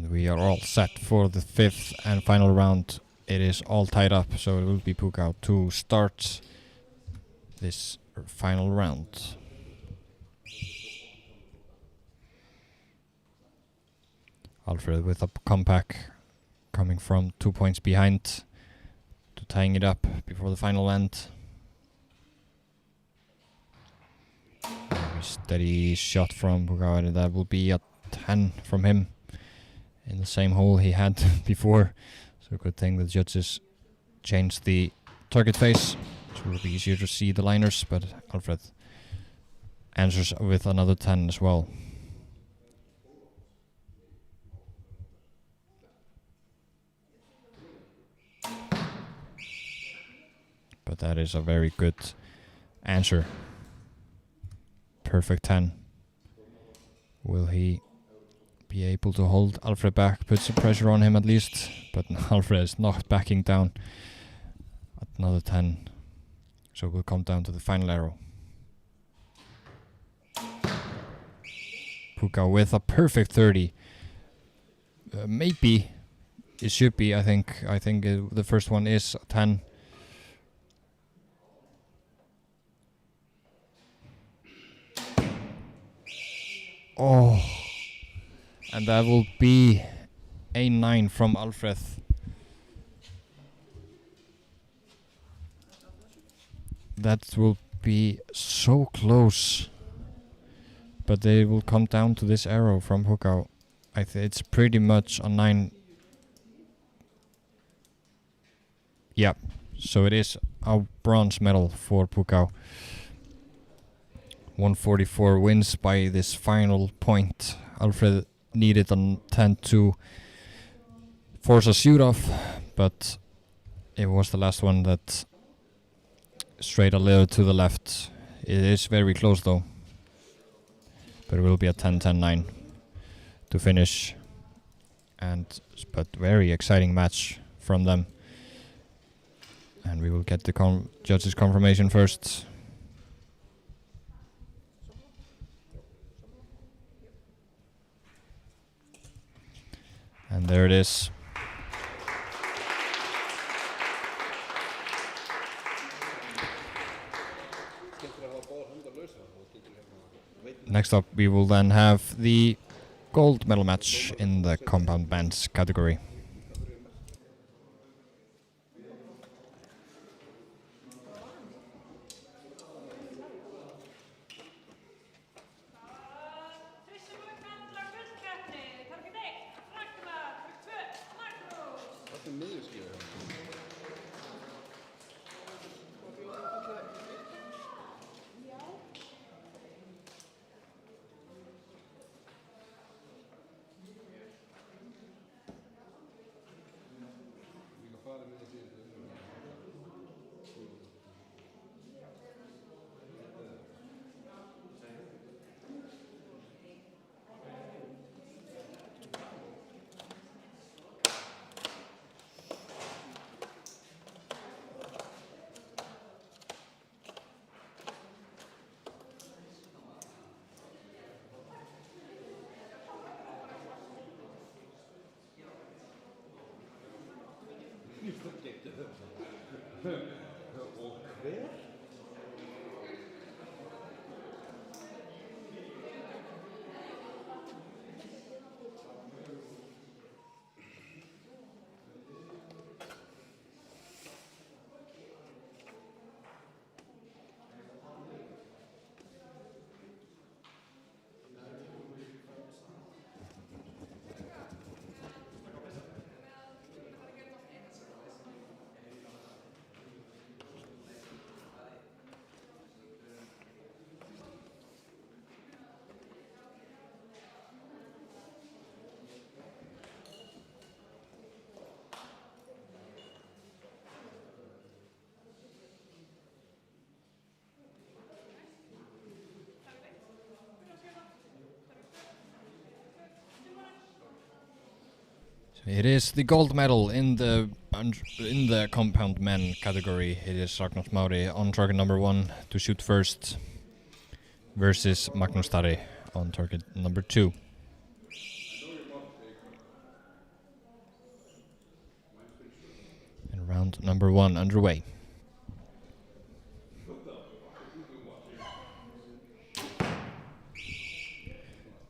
We are all set for the 5th and final round. It is all tied up, so it will be Bukao to start this final round. Alfred with a comeback, coming from 2 points behind to tying it up before the final end. Very steady shot from Bukao, and that will be a 10 from him, in the same hole he had before. So good thing the judges changed the target face, so it will be easier to see the liners, but Alfred answers with another 10 as well. But that is a very good answer. Perfect 10. Will he be able to hold Alfred back, put some pressure on him at least? But Alfred is not backing down at another 10. So we'll come down to the final arrow. Bukao with a perfect 30. Maybe it should be, I think. The first one is a 10. Oh, and that will be a 9 from Alfred. that will be so close. But they will come down to this arrow from Hukau. It's pretty much a 9. Yeah, so it is a bronze medal for Hukau. 144 wins by this final point. Alfred needed a 10 to force a shoot off, but it was the last one that strayed a little to the left. It is very close though, but it will be a 10-10-9 to finish. But very exciting match from them. And we will get the judges' confirmation first. And there it is. Next up, we will then have the gold medal match in the compound bands category. It is the gold medal in the compound men category. It is Ragnar Smári on target number 1 to shoot first versus Magnús Darri on target number 2. And round number 1 underway.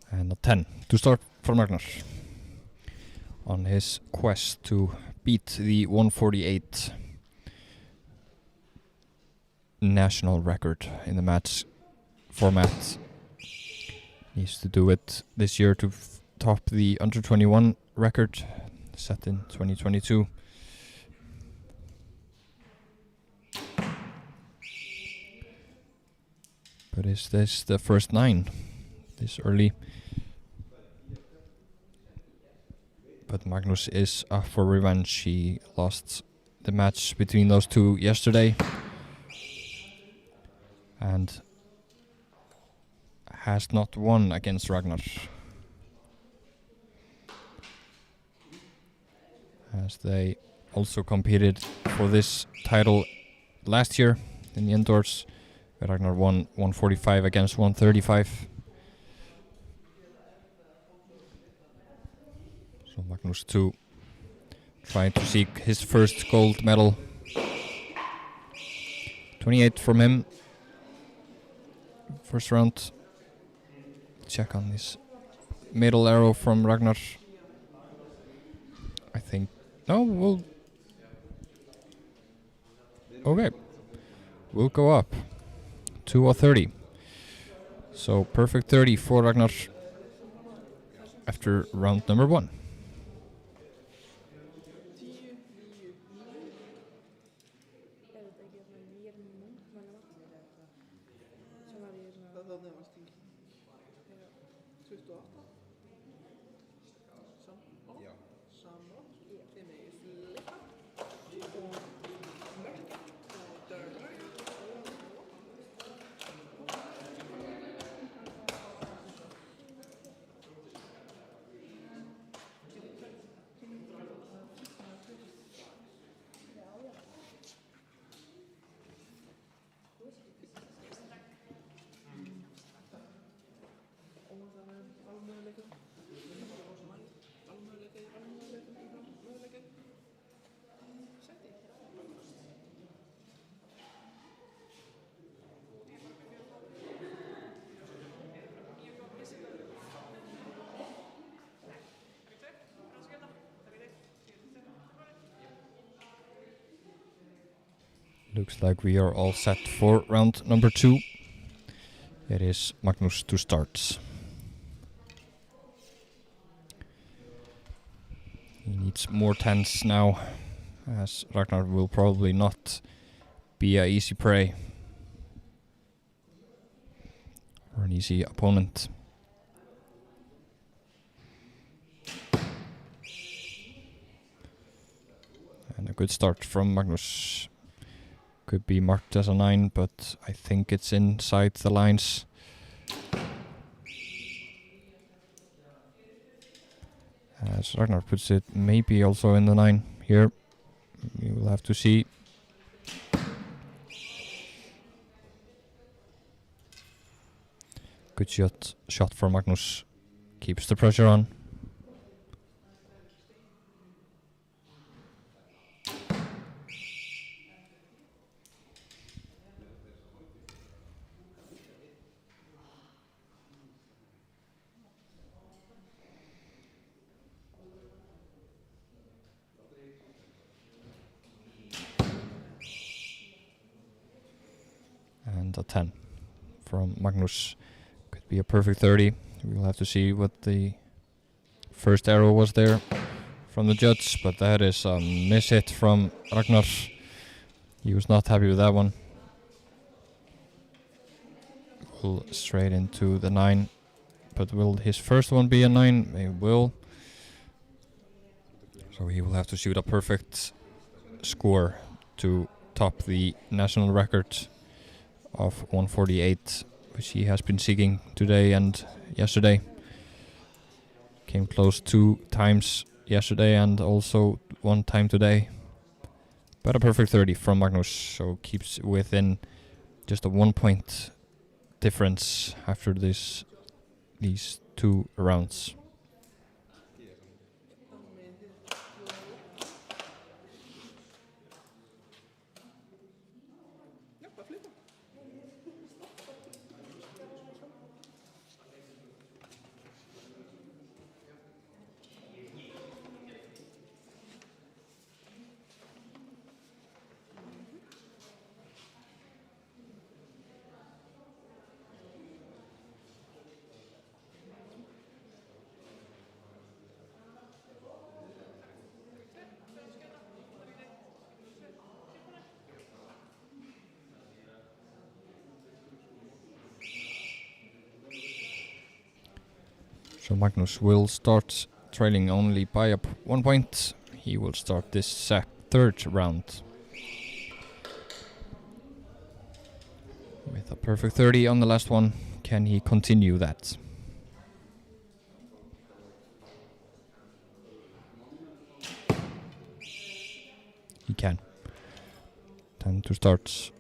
And a 10 to start for Ragnar on his quest to beat the 148 national record in the match format. Needs to do it this year to top the under 21 record set in 2022. But is this the first 9 this early? But Magnus is up for revenge. He lost the match between those two yesterday and has not won against Ragnar, as they also competed for this title last year in the indoors, where Ragnar won 145 against 135. So Magnus too trying to seek his first gold medal. 28 from him. First round. Check on this middle arrow from Ragnar. I think. No, well. Okay. will go up. 2:30. So perfect 30 for Ragnar after round number 1. Looks like we are all set for round number 2. It is Magnus to start. He needs more tens now, as Ragnar will probably not be an easy prey or an easy opponent. And a good start from Magnus. Could be marked as a 9, but I think it's inside the lines. As Ragnar puts it, maybe also in the 9 here. We will have to see. Good shot for Magnus. Keeps the pressure on. And a 10 from Magnus. Could be a perfect 30. We'll have to see what the first arrow was there from the judge, but that is a miss hit from Ragnar. He was not happy with that one. Pull straight into the 9, but will his first one be a 9? It will. So he will have to shoot a perfect score to top the national record of 148, which he has been seeking today and yesterday. Came close 2 times yesterday and also 1 time today. But a perfect 30 from Magnus, so keeps within just a 1 point difference after these 2 rounds. So Magnus will start trailing only by 1 point. He will start this 3rd round with a perfect 30 on the last one. Can he continue that? He can. Time to start.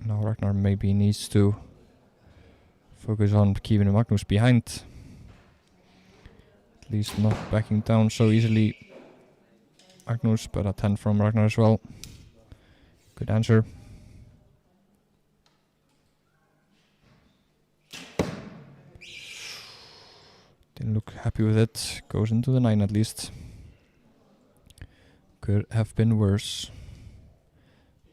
Now Ragnar maybe needs to focus on keeping Magnus behind. At least not backing down so easily. Magnus, but a 10 from Ragnar as well. Good answer. Didn't look happy with it. Goes into the 9 at least. Could have been worse.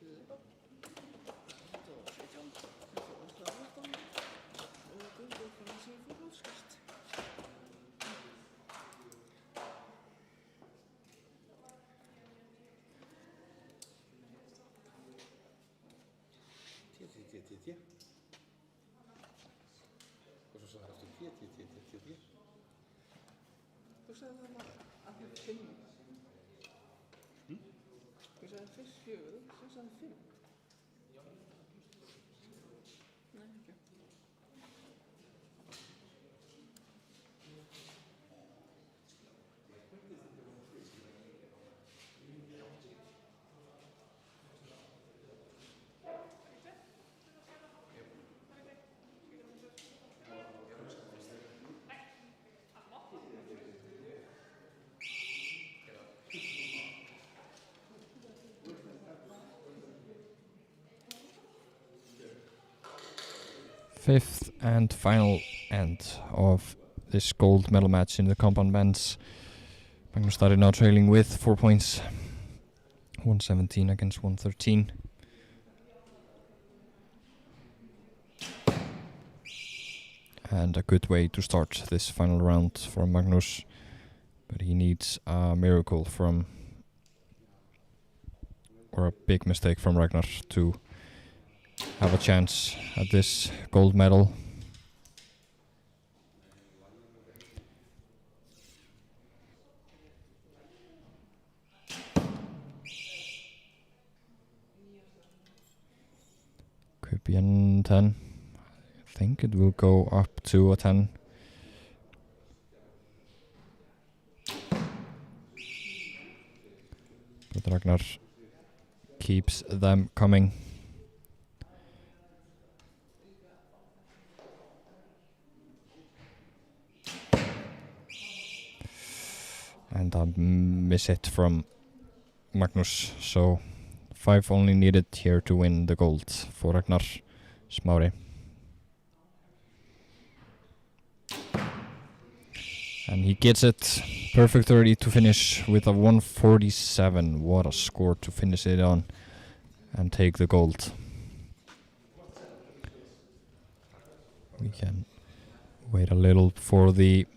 T. Og svo sagði það aftur T. Þú sagði það var að það 5. Þú sagði fyrst 4, þú sagði 5. Nei, ekki. Fifth and final end of this gold medal match in the compound men's. Magnus started now trailing with 4 points, 117 against 113. And a good way to start this final round for Magnus, but he needs a miracle from, or a big mistake from Ragnar to have a chance at this gold medal. Could be a 10. I think it will go up to a 10. But Ragnar keeps them coming. And a miss hit from Magnus, so 5 only needed here to win the gold for Ragnar Smári. And he gets it. Perfect 30 to finish with a 147. What a score to finish it on and take the gold. We can wait a little for this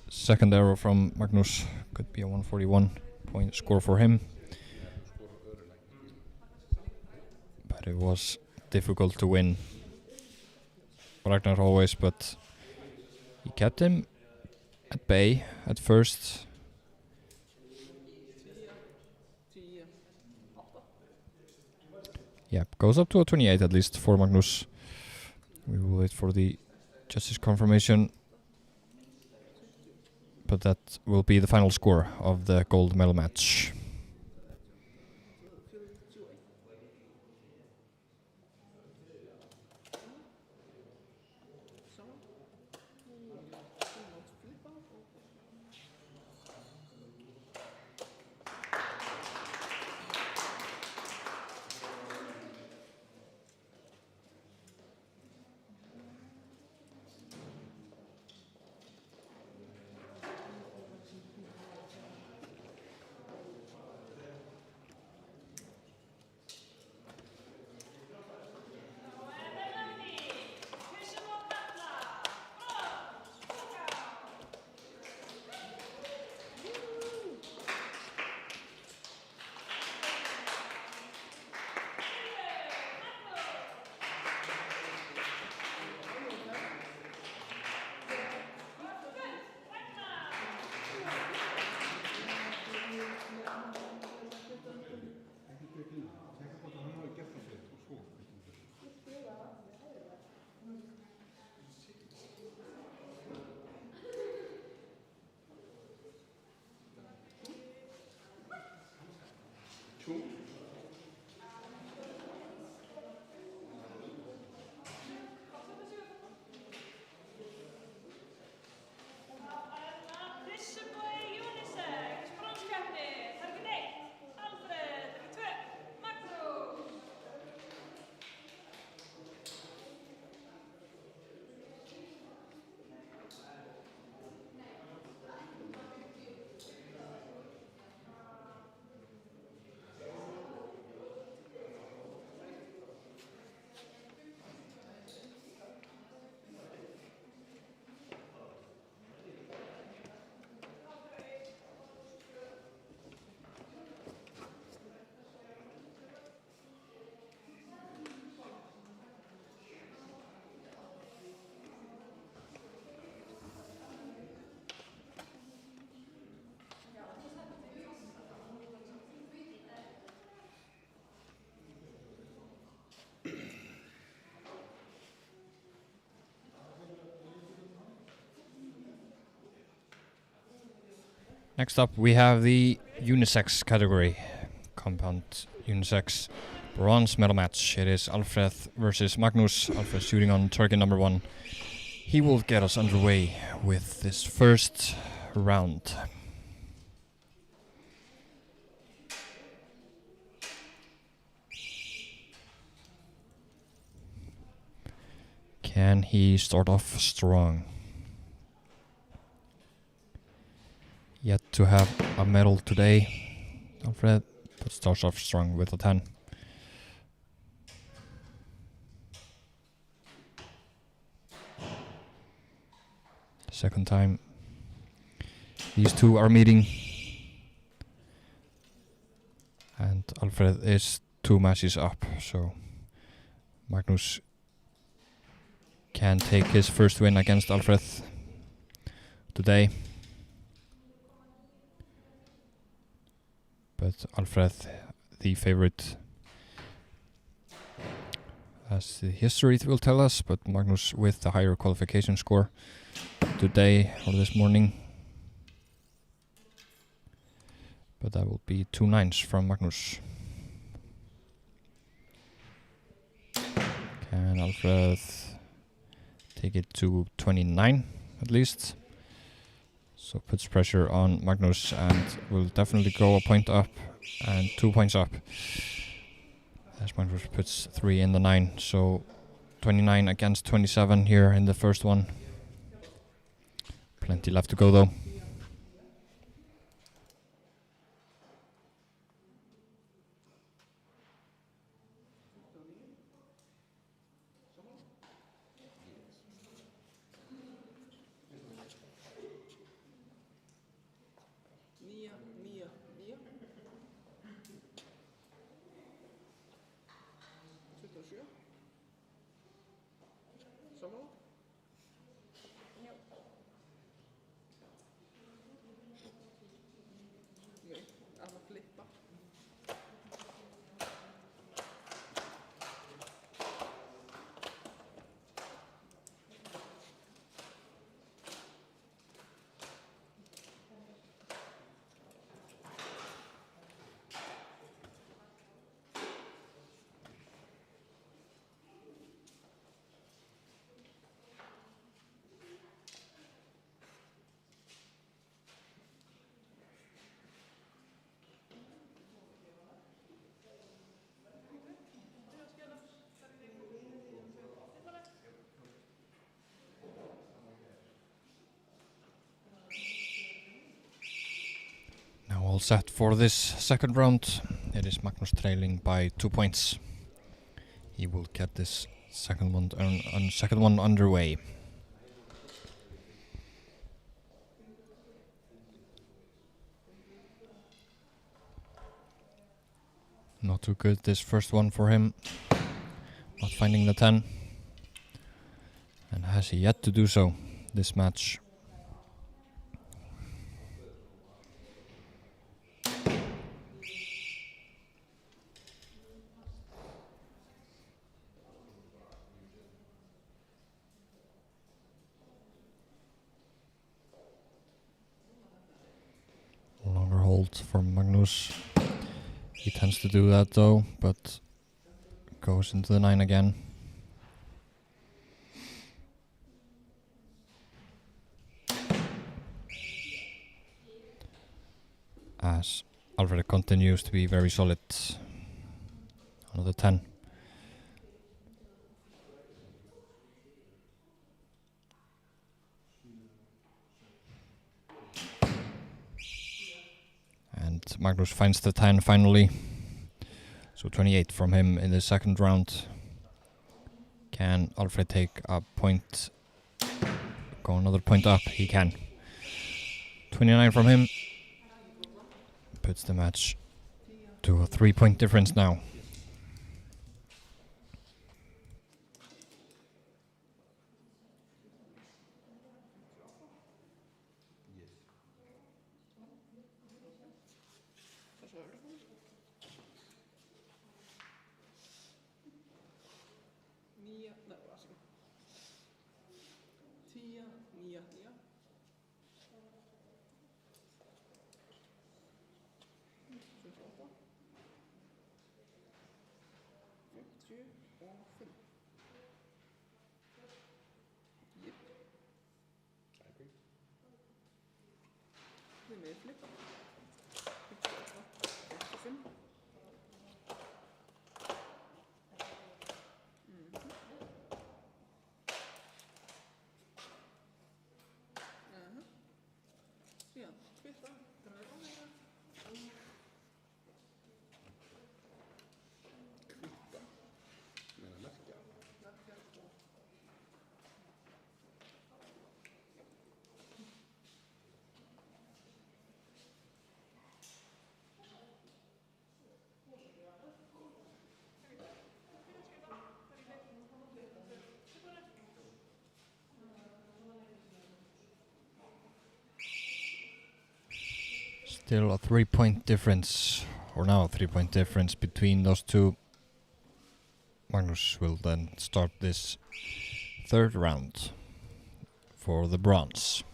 second arrow from Magnus. Could be a 141 point score for him. But it was difficult to win. Ragnar always, but he kept him at bay at first. Yeah, goes up to a 28 at least for Magnus. We will wait for the judges' confirmation. But that will be the final score of the gold medal match. Next up, we have the unisex category, compound unisex bronze medal match. It is Alfred versus Magnus. Alfred shooting on target number 1. He will get us underway with this first round. Can he start off strong? Yet to have a medal today, Alfred, but starts off strong with a 10. Second time these two are meeting, and Alfred is 2 matches up, so Magnus can take his first win against Alfred today. But Alfred, the favorite, as the history will tell us, but Magnus with the higher qualification score today or this morning. But that will be 2 9s from Magnus. Can Alfred take it to 29 at least? So puts pressure on Magnus and will definitely go a point up and 2 points up. As Magnus puts 3 in the 9, so 29 against 27 here in the first one. Plenty left to go though. All set for this second round. It is Magnus trailing by 2 points. He will get this second one underway. Not too good this first one for him. Not finding the 10. And has he yet to do so this match. From Magnus. He tends to do that though, but goes into the 9 again. As Alfred continues to be very solid. Another 10. And Magnus finds the 10 finally. So 28 from him in the second round. Can Alfred take a point? Go another point up? He can. 29 from him. Puts the match to a 3-point difference now. og 5. Jep. Þið með flippa. 55. Síðan kvitta, draga á meira. Kvitta. Meina merkja. Merkja og Still a 3-point difference, or now a 3-point difference between those two. Magnus will then start this third round for the bronze.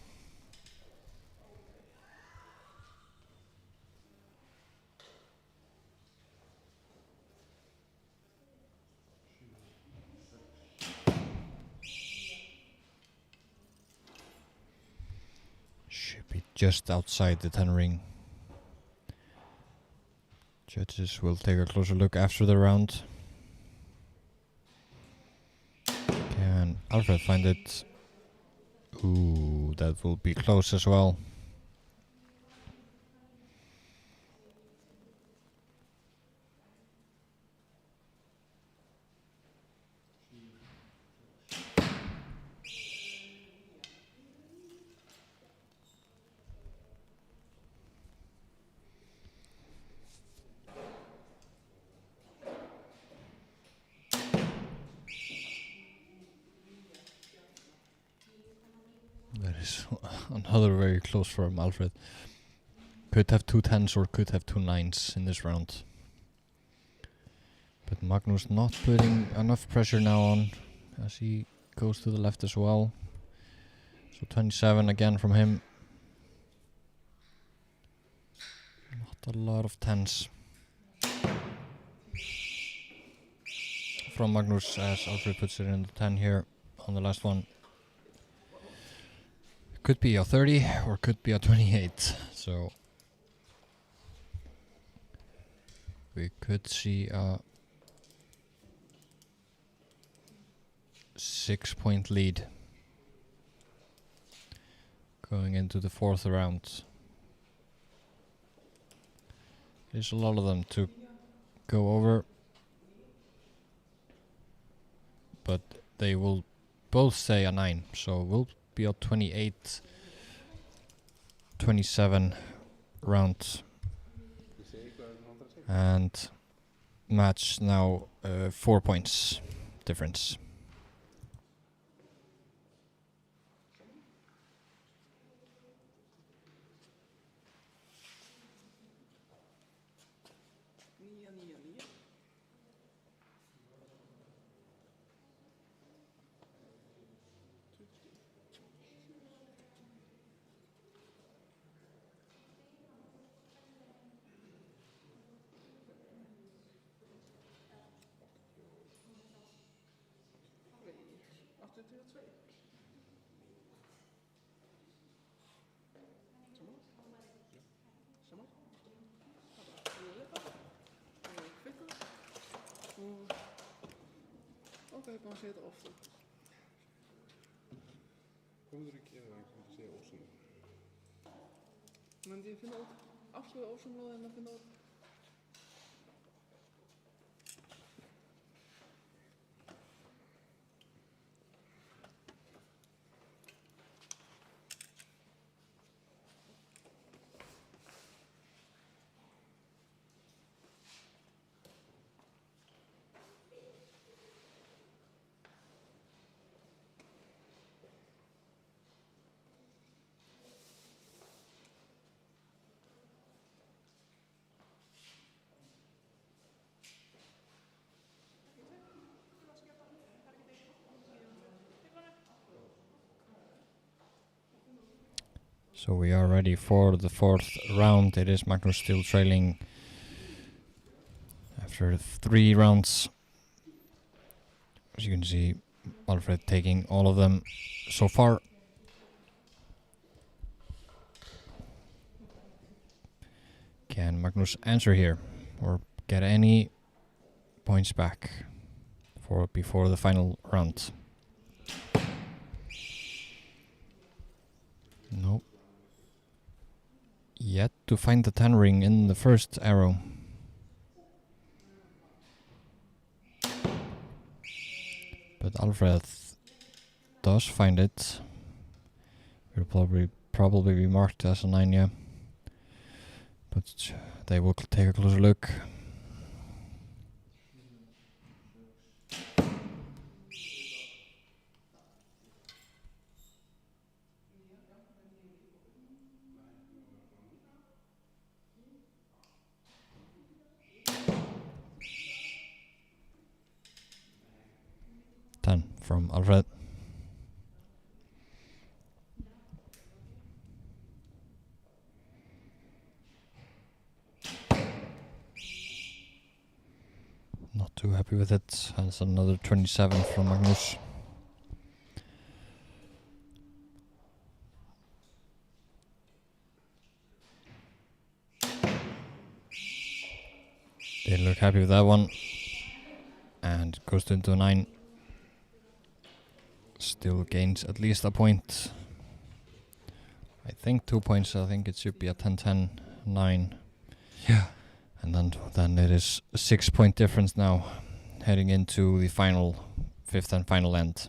Should be just outside the 10 ring. Judges will take a closer look after the round. Can Alfred find it? Ooh, that will be close as well. That is another very close from Alfred. Could have 2 10s or could have 2 9s in this round. But Magnus not putting enough pressure now on as he goes to the left as well. So 27 again from him. Not a lot of 10s from Magnus as Alfred puts it in the 10 here on the last one. Could be a 30 or could be a 28. So we could see a 6-point lead going into the fourth round. There's a lot of them to go over, but they will both say a 9, so we'll be a 28-27 round and match now 4 points difference. Oké, ik kan ze het often. Komum þú ekki ef það einhvern veginn segja ósum? Men de finner ut absolut årsområdet man finner ut. So we are ready for the fourth round. It is Magnus still trailing after 3 rounds. As you can see, Alfred taking all of them so far. Can Magnus answer here or get any points back before the final round? Nope. Yet to find the 10 ring in the first arrow. But Alfred does find it. Will probably be marked as a 9, yeah. But they will take a closer look. From Alfred. Not too happy with it. That's another 27 from Magnus. Didn't look happy with that one. And goes into a 9. Still gains at least a point. I think 2 points. I think it should be a 10-10, 9. Yeah. And then it is a 6-point difference now, heading into the final, 5th and final end.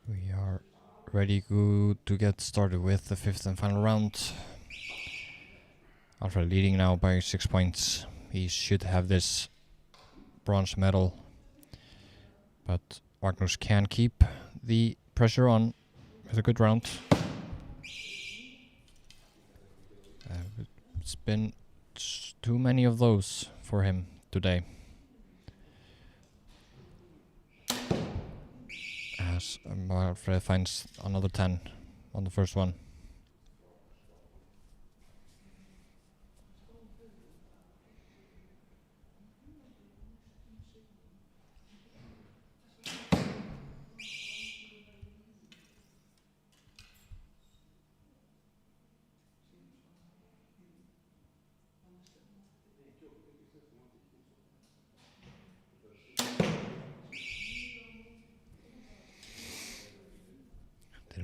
We are ready to get started with the 5th and final round. Alfred leading now by 6 points. He should have this bronze medal, but Magnus can keep the pressure on with a good round. It's been too many of those for him today. As Alfred finds another 10 on the first one.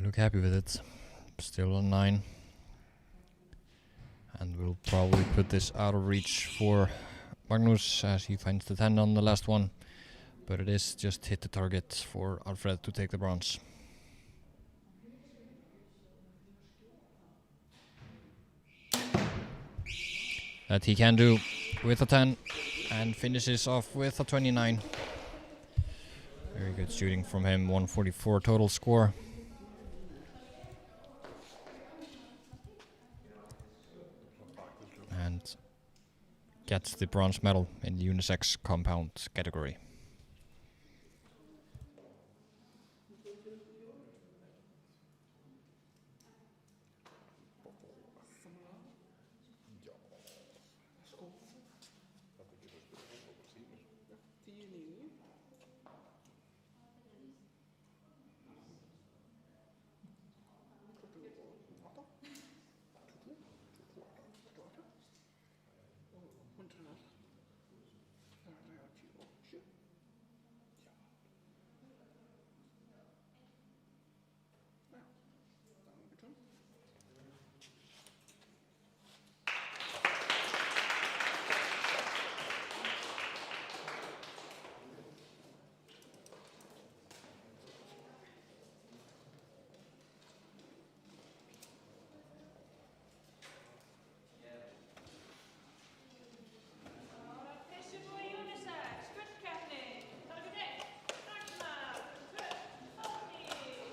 Look happy with it. Still on 9. And we'll probably put this out of reach for Magnus as he finds the 10 on the last one. But it is just hit the target for Alfred to take the bronze. That he can do with a 10 and finishes off with a 29. Very good shooting from him, 144 total score. gets the bronze medal in the unisex compound category. Trissuboga Innandyra, gullkeppni, target 1, Ragnar, 2, Þórdís.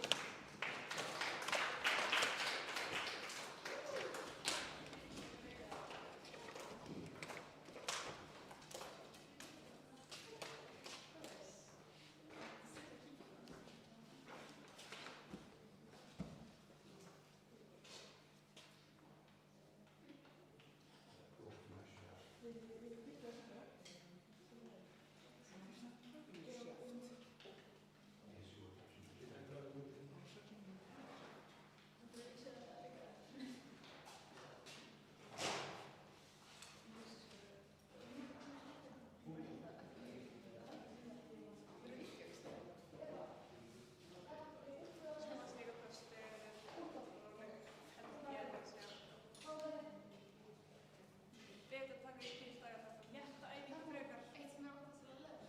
Beint að taka í kynntæga þetta. Létta æfingu frekar. Eitt sem alltaf til að leða.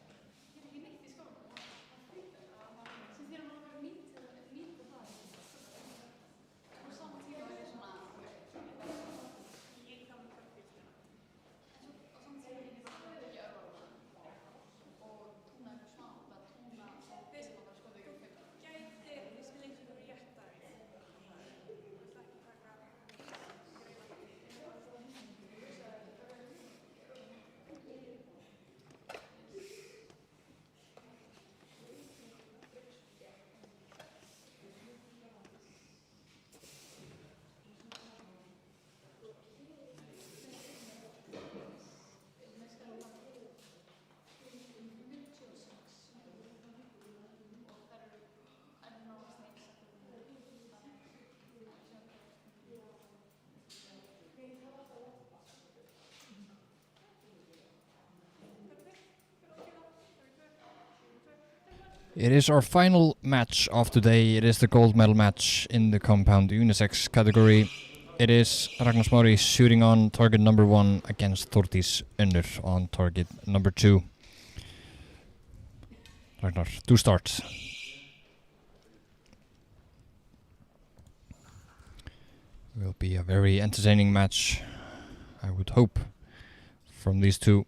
Ég ekki neitt í skólanum. Sem þér að vera nýtt það. Á sama tíma svona... Í einhverjum kvartbílstina. Á sama tíma ekki örvarna. Og túna eitthvað smá. Túna sem að bara skoða ekki á gætir, við sem lengur eru létta æfingu. Það ætla ekki taka... It is our final match of today. It is the gold medal match in the compound unisex category. It is Ragnar Smári shooting on target number 1 against Þórdís Unnur on target number 2. Ragnar, to start. Will be a very entertaining match, I would hope, from these two.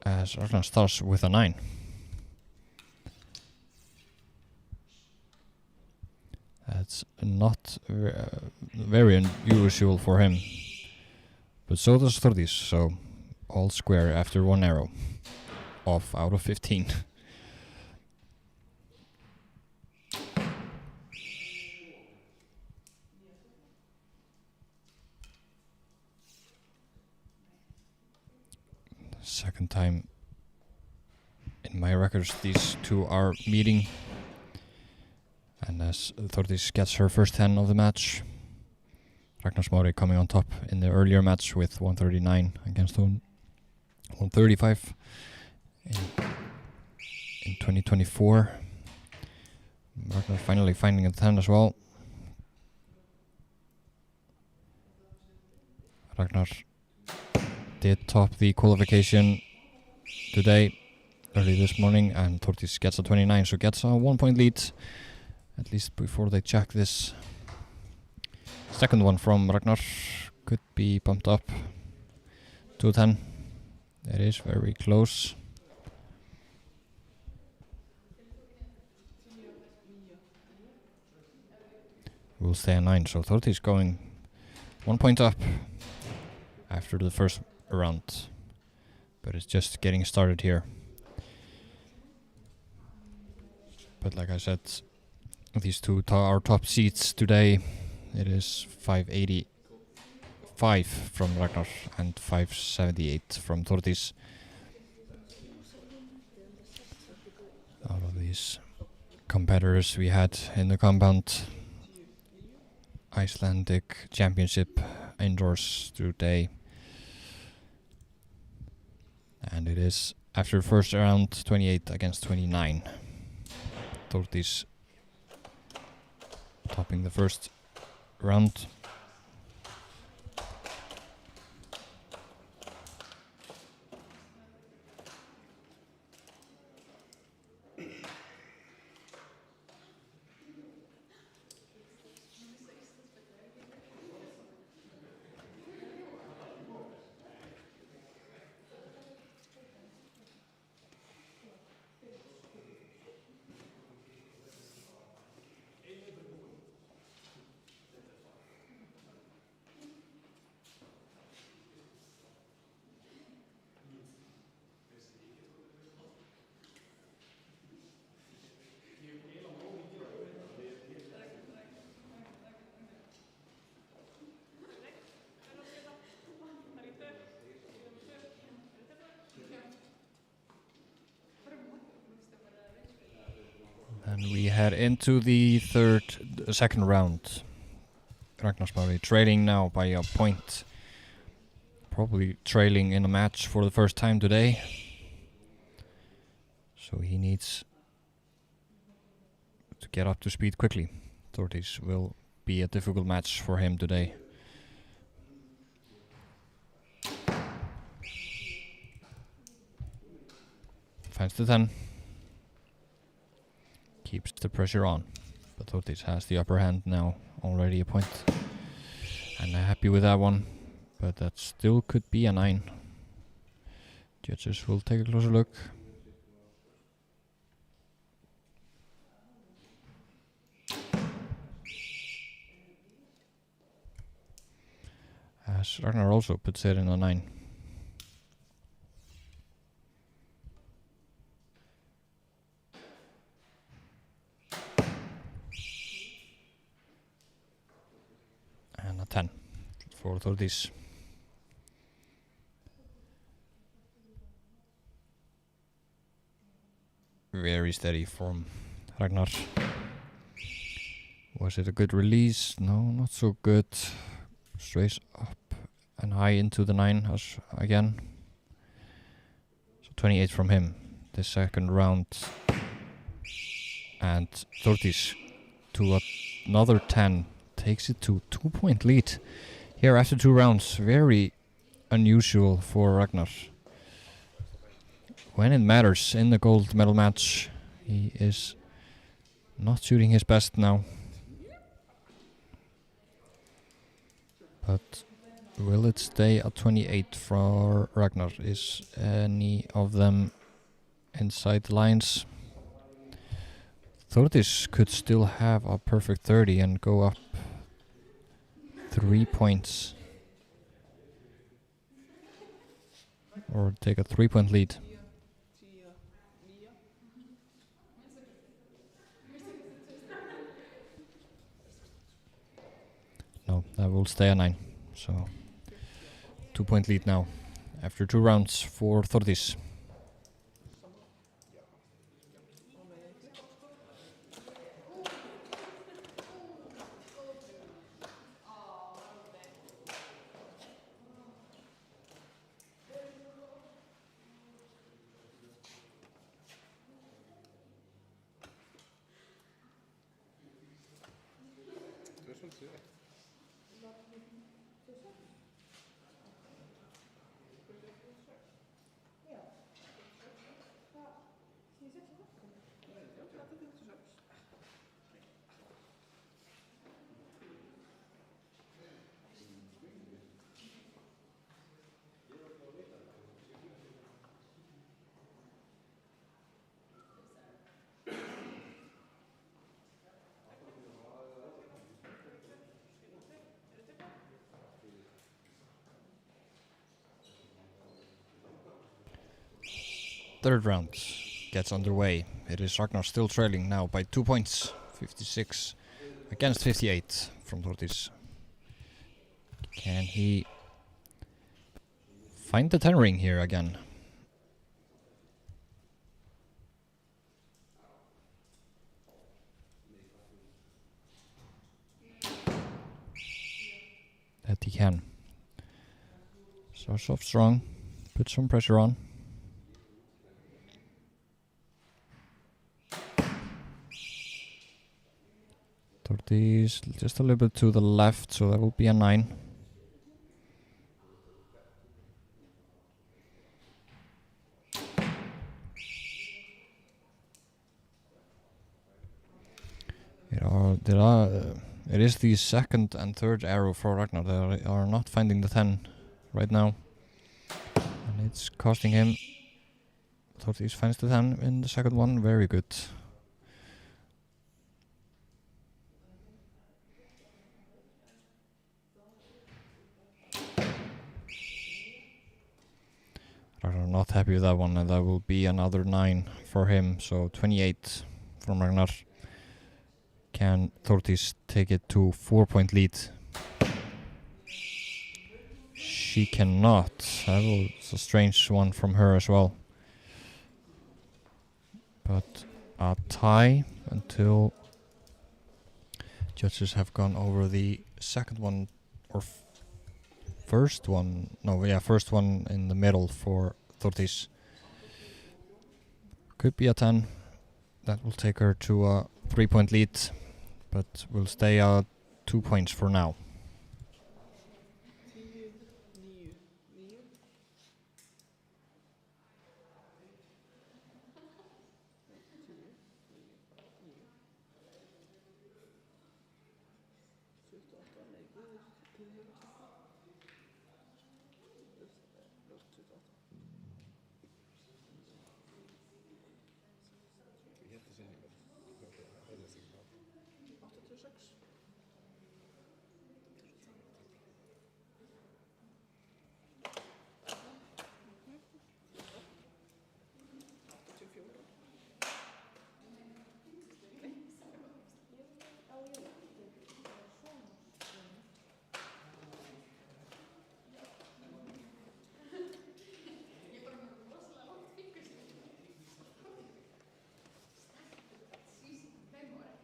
As Ragnar starts with a 9. That's not very unusual for him. But so does Þórdís, so all square after one arrow. Off out of 15. Second time in my records these two are meeting, and as Þórdís gets her first 10 of the match, Ragnar Smári coming on top in the earlier match with 139 against 135 in 2024. Ragnar finally finding a 10 as well. Ragnar did top the qualification today, early this morning, and Þórdís gets a 29, so gets a 1 point lead, at least before they check this. Second one from Ragnar could be bumped up to 10. It is very close. Will stay a 9, so Þórdís going 1 point up after the first round. But it's just getting started here. But like I said, these two are top seeds today. It is 585 from Ragnar and 578 from Þórdís. Out of these competitors we had in the compound Icelandic Championship indoors today. And it is after first round 28 against 29. Þórdís topping the first round. And we head into the second round. Ragnar Smári trailing now by a point. Probably trailing in a match for the first time today. So he needs to get up to speed quickly. Þórdís will be a difficult match for him today. Finds the 10. Keeps the pressure on. But Þórdís has the upper hand now. Already a point. And I'm happy with that one. But that still could be a 9. Judges will take a closer look. As Ragnar also puts it in a 9. And a 10 for Þórdís. Very steady from Ragnar. Was it a good release? No, not so good. Strays up and high into the 9 again. So 28 from him. The second round. And Þórdís to another 10. Takes it to 2-point lead. Here after 2 rounds. Very unusual for Ragnar. When it matters in the gold medal match, he is not shooting his best now. But will it stay at 28 for Ragnar? Is any of them inside the lines? Þórdís could still have a perfect 30 and go up 3 points. Or take a 3-point lead. No, that will stay a 9. So 2-point lead now after 2 rounds for Þórdís. third round gets underway. It is Ragnar still trailing now by 2 points, 56 against 58 from Þórdís. Can he find the 10 ring here again? That he can. Starts off strong, put some pressure on. Þórdís just a little bit to the left, so that will be a 9. It is the second and third arrow for Ragnar. They are not finding the 10 right now, and it's costing him. Þórdís finds the 10 in the second one. Very good. Ragnar not happy with that one, and that will be another 9 for him. So 28 from Ragnar. Can Þórdís take it to 4-point lead? She cannot. That was a strange one from her as well. But a tie until judges have gone over the second one, or first one. No, yeah, first one in the middle for Þórdís. Could be a 10. That will take her to a 3-point lead, but will stay at 2 points for now. 10, 9, 9.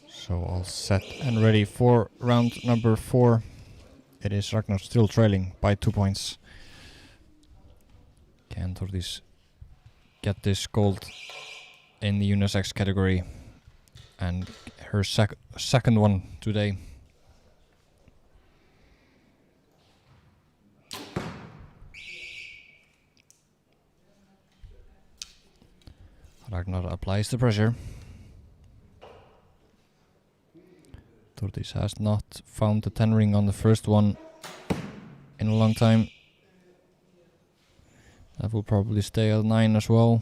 So all set and ready for round number 4. It is Ragnar still trailing by 2 points. Can Þórdís get this gold in the unisex category, and her second one today? Ragnar applies the pressure. Þórdís has not found the 10 ring on the first one in a long time. That will probably stay at 9 as well.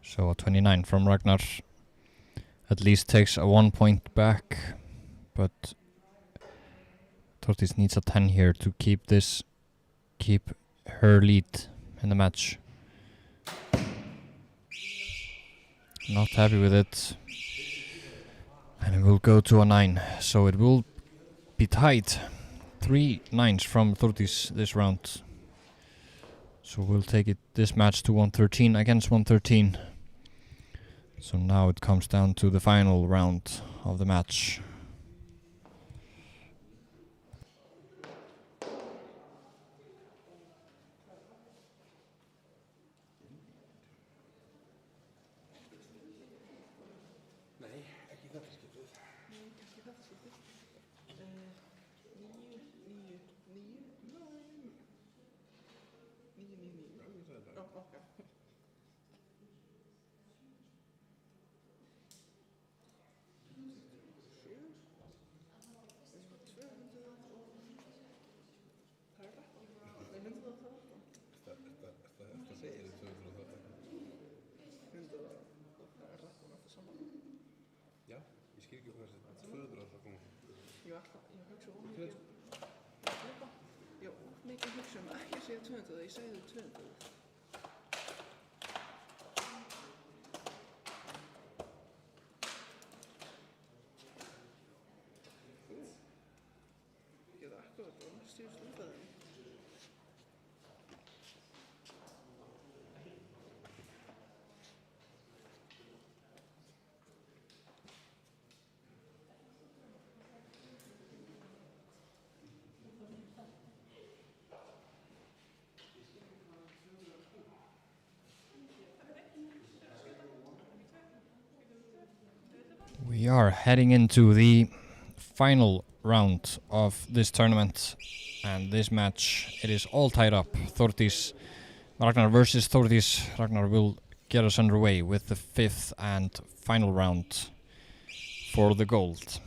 So a 29 from Ragnar at least takes a 1 point back, but Þórdís needs a 10 here to keep her lead in the match. Not happy with it, and it will go to a 9, so it will be tied 3 nines from Þórdís this round. So we'll take this match to 113 against 113. So now it comes down to the final round of the match. We are heading into the final round of this tournament, and this match, it is all tied up. Ragnar versus Þórdís. Ragnar will get us underway with the 5th and final round for the gold.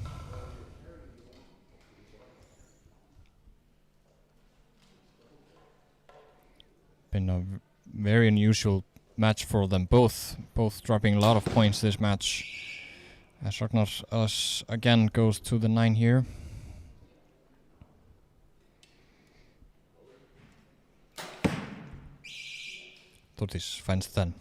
Been a very unusual match for them both dropping a lot of points this match. As Ragnar again goes to the 9 here. Þórdís finds the 10.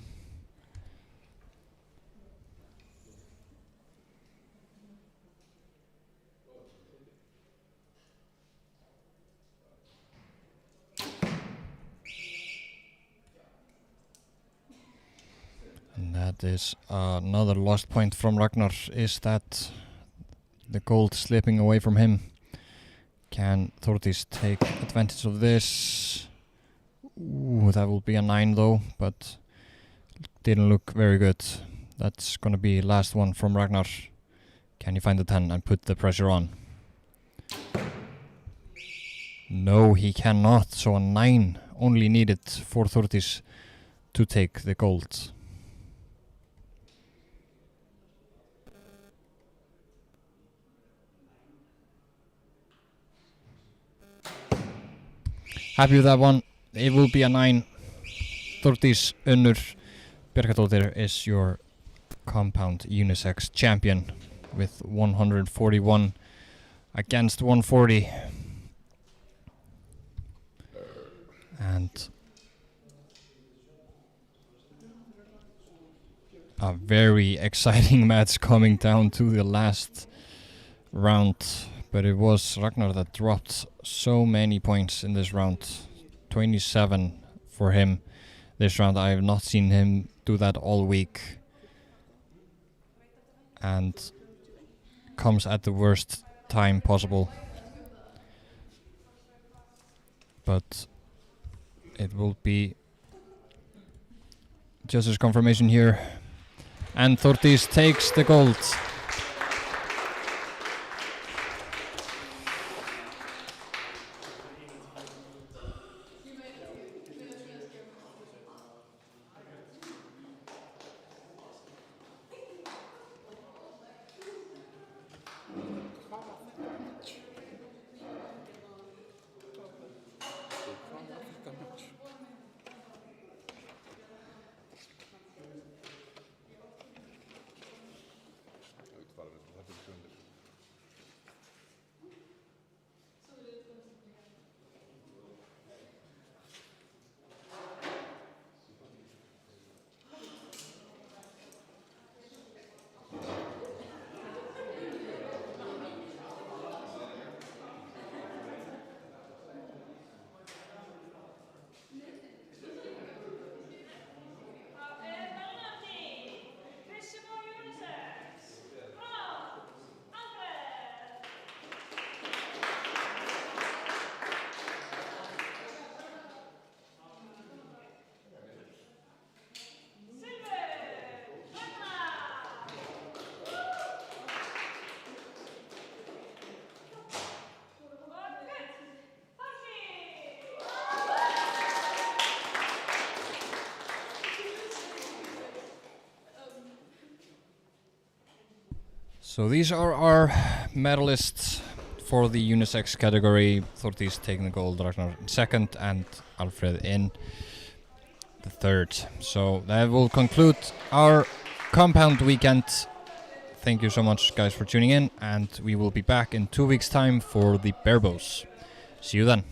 And that is another lost point from Ragnar, is that the gold slipping away from him. Can Þórdís take advantage of this? Ooh, that will be a 9 though, but didn't look very good. That's gonna be last one from Ragnar. Can he find the 10 and put the pressure on? No, he cannot. So a 9 only needed for Þórdís to take the gold. Happy with that one. It will be a 9. Þórdís Unnur Bjarkadóttir is your compound unisex champion with 141 against 140. And a very exciting match coming down to the last round. But it was Ragnar that dropped so many points in this round. 27 for him this round. I have not seen him do that all week. And comes at the worst time possible. But it will be just as confirmation here. And Þórdís takes the gold. So these are our medalists for the unisex category. Þórdís taking the gold, Ragnar in second, and Alfred in the third. So that will conclude our compound weekend. Thank you so much, guys, for tuning in, and we will be back in 2 weeks' time for the barebows. See you then.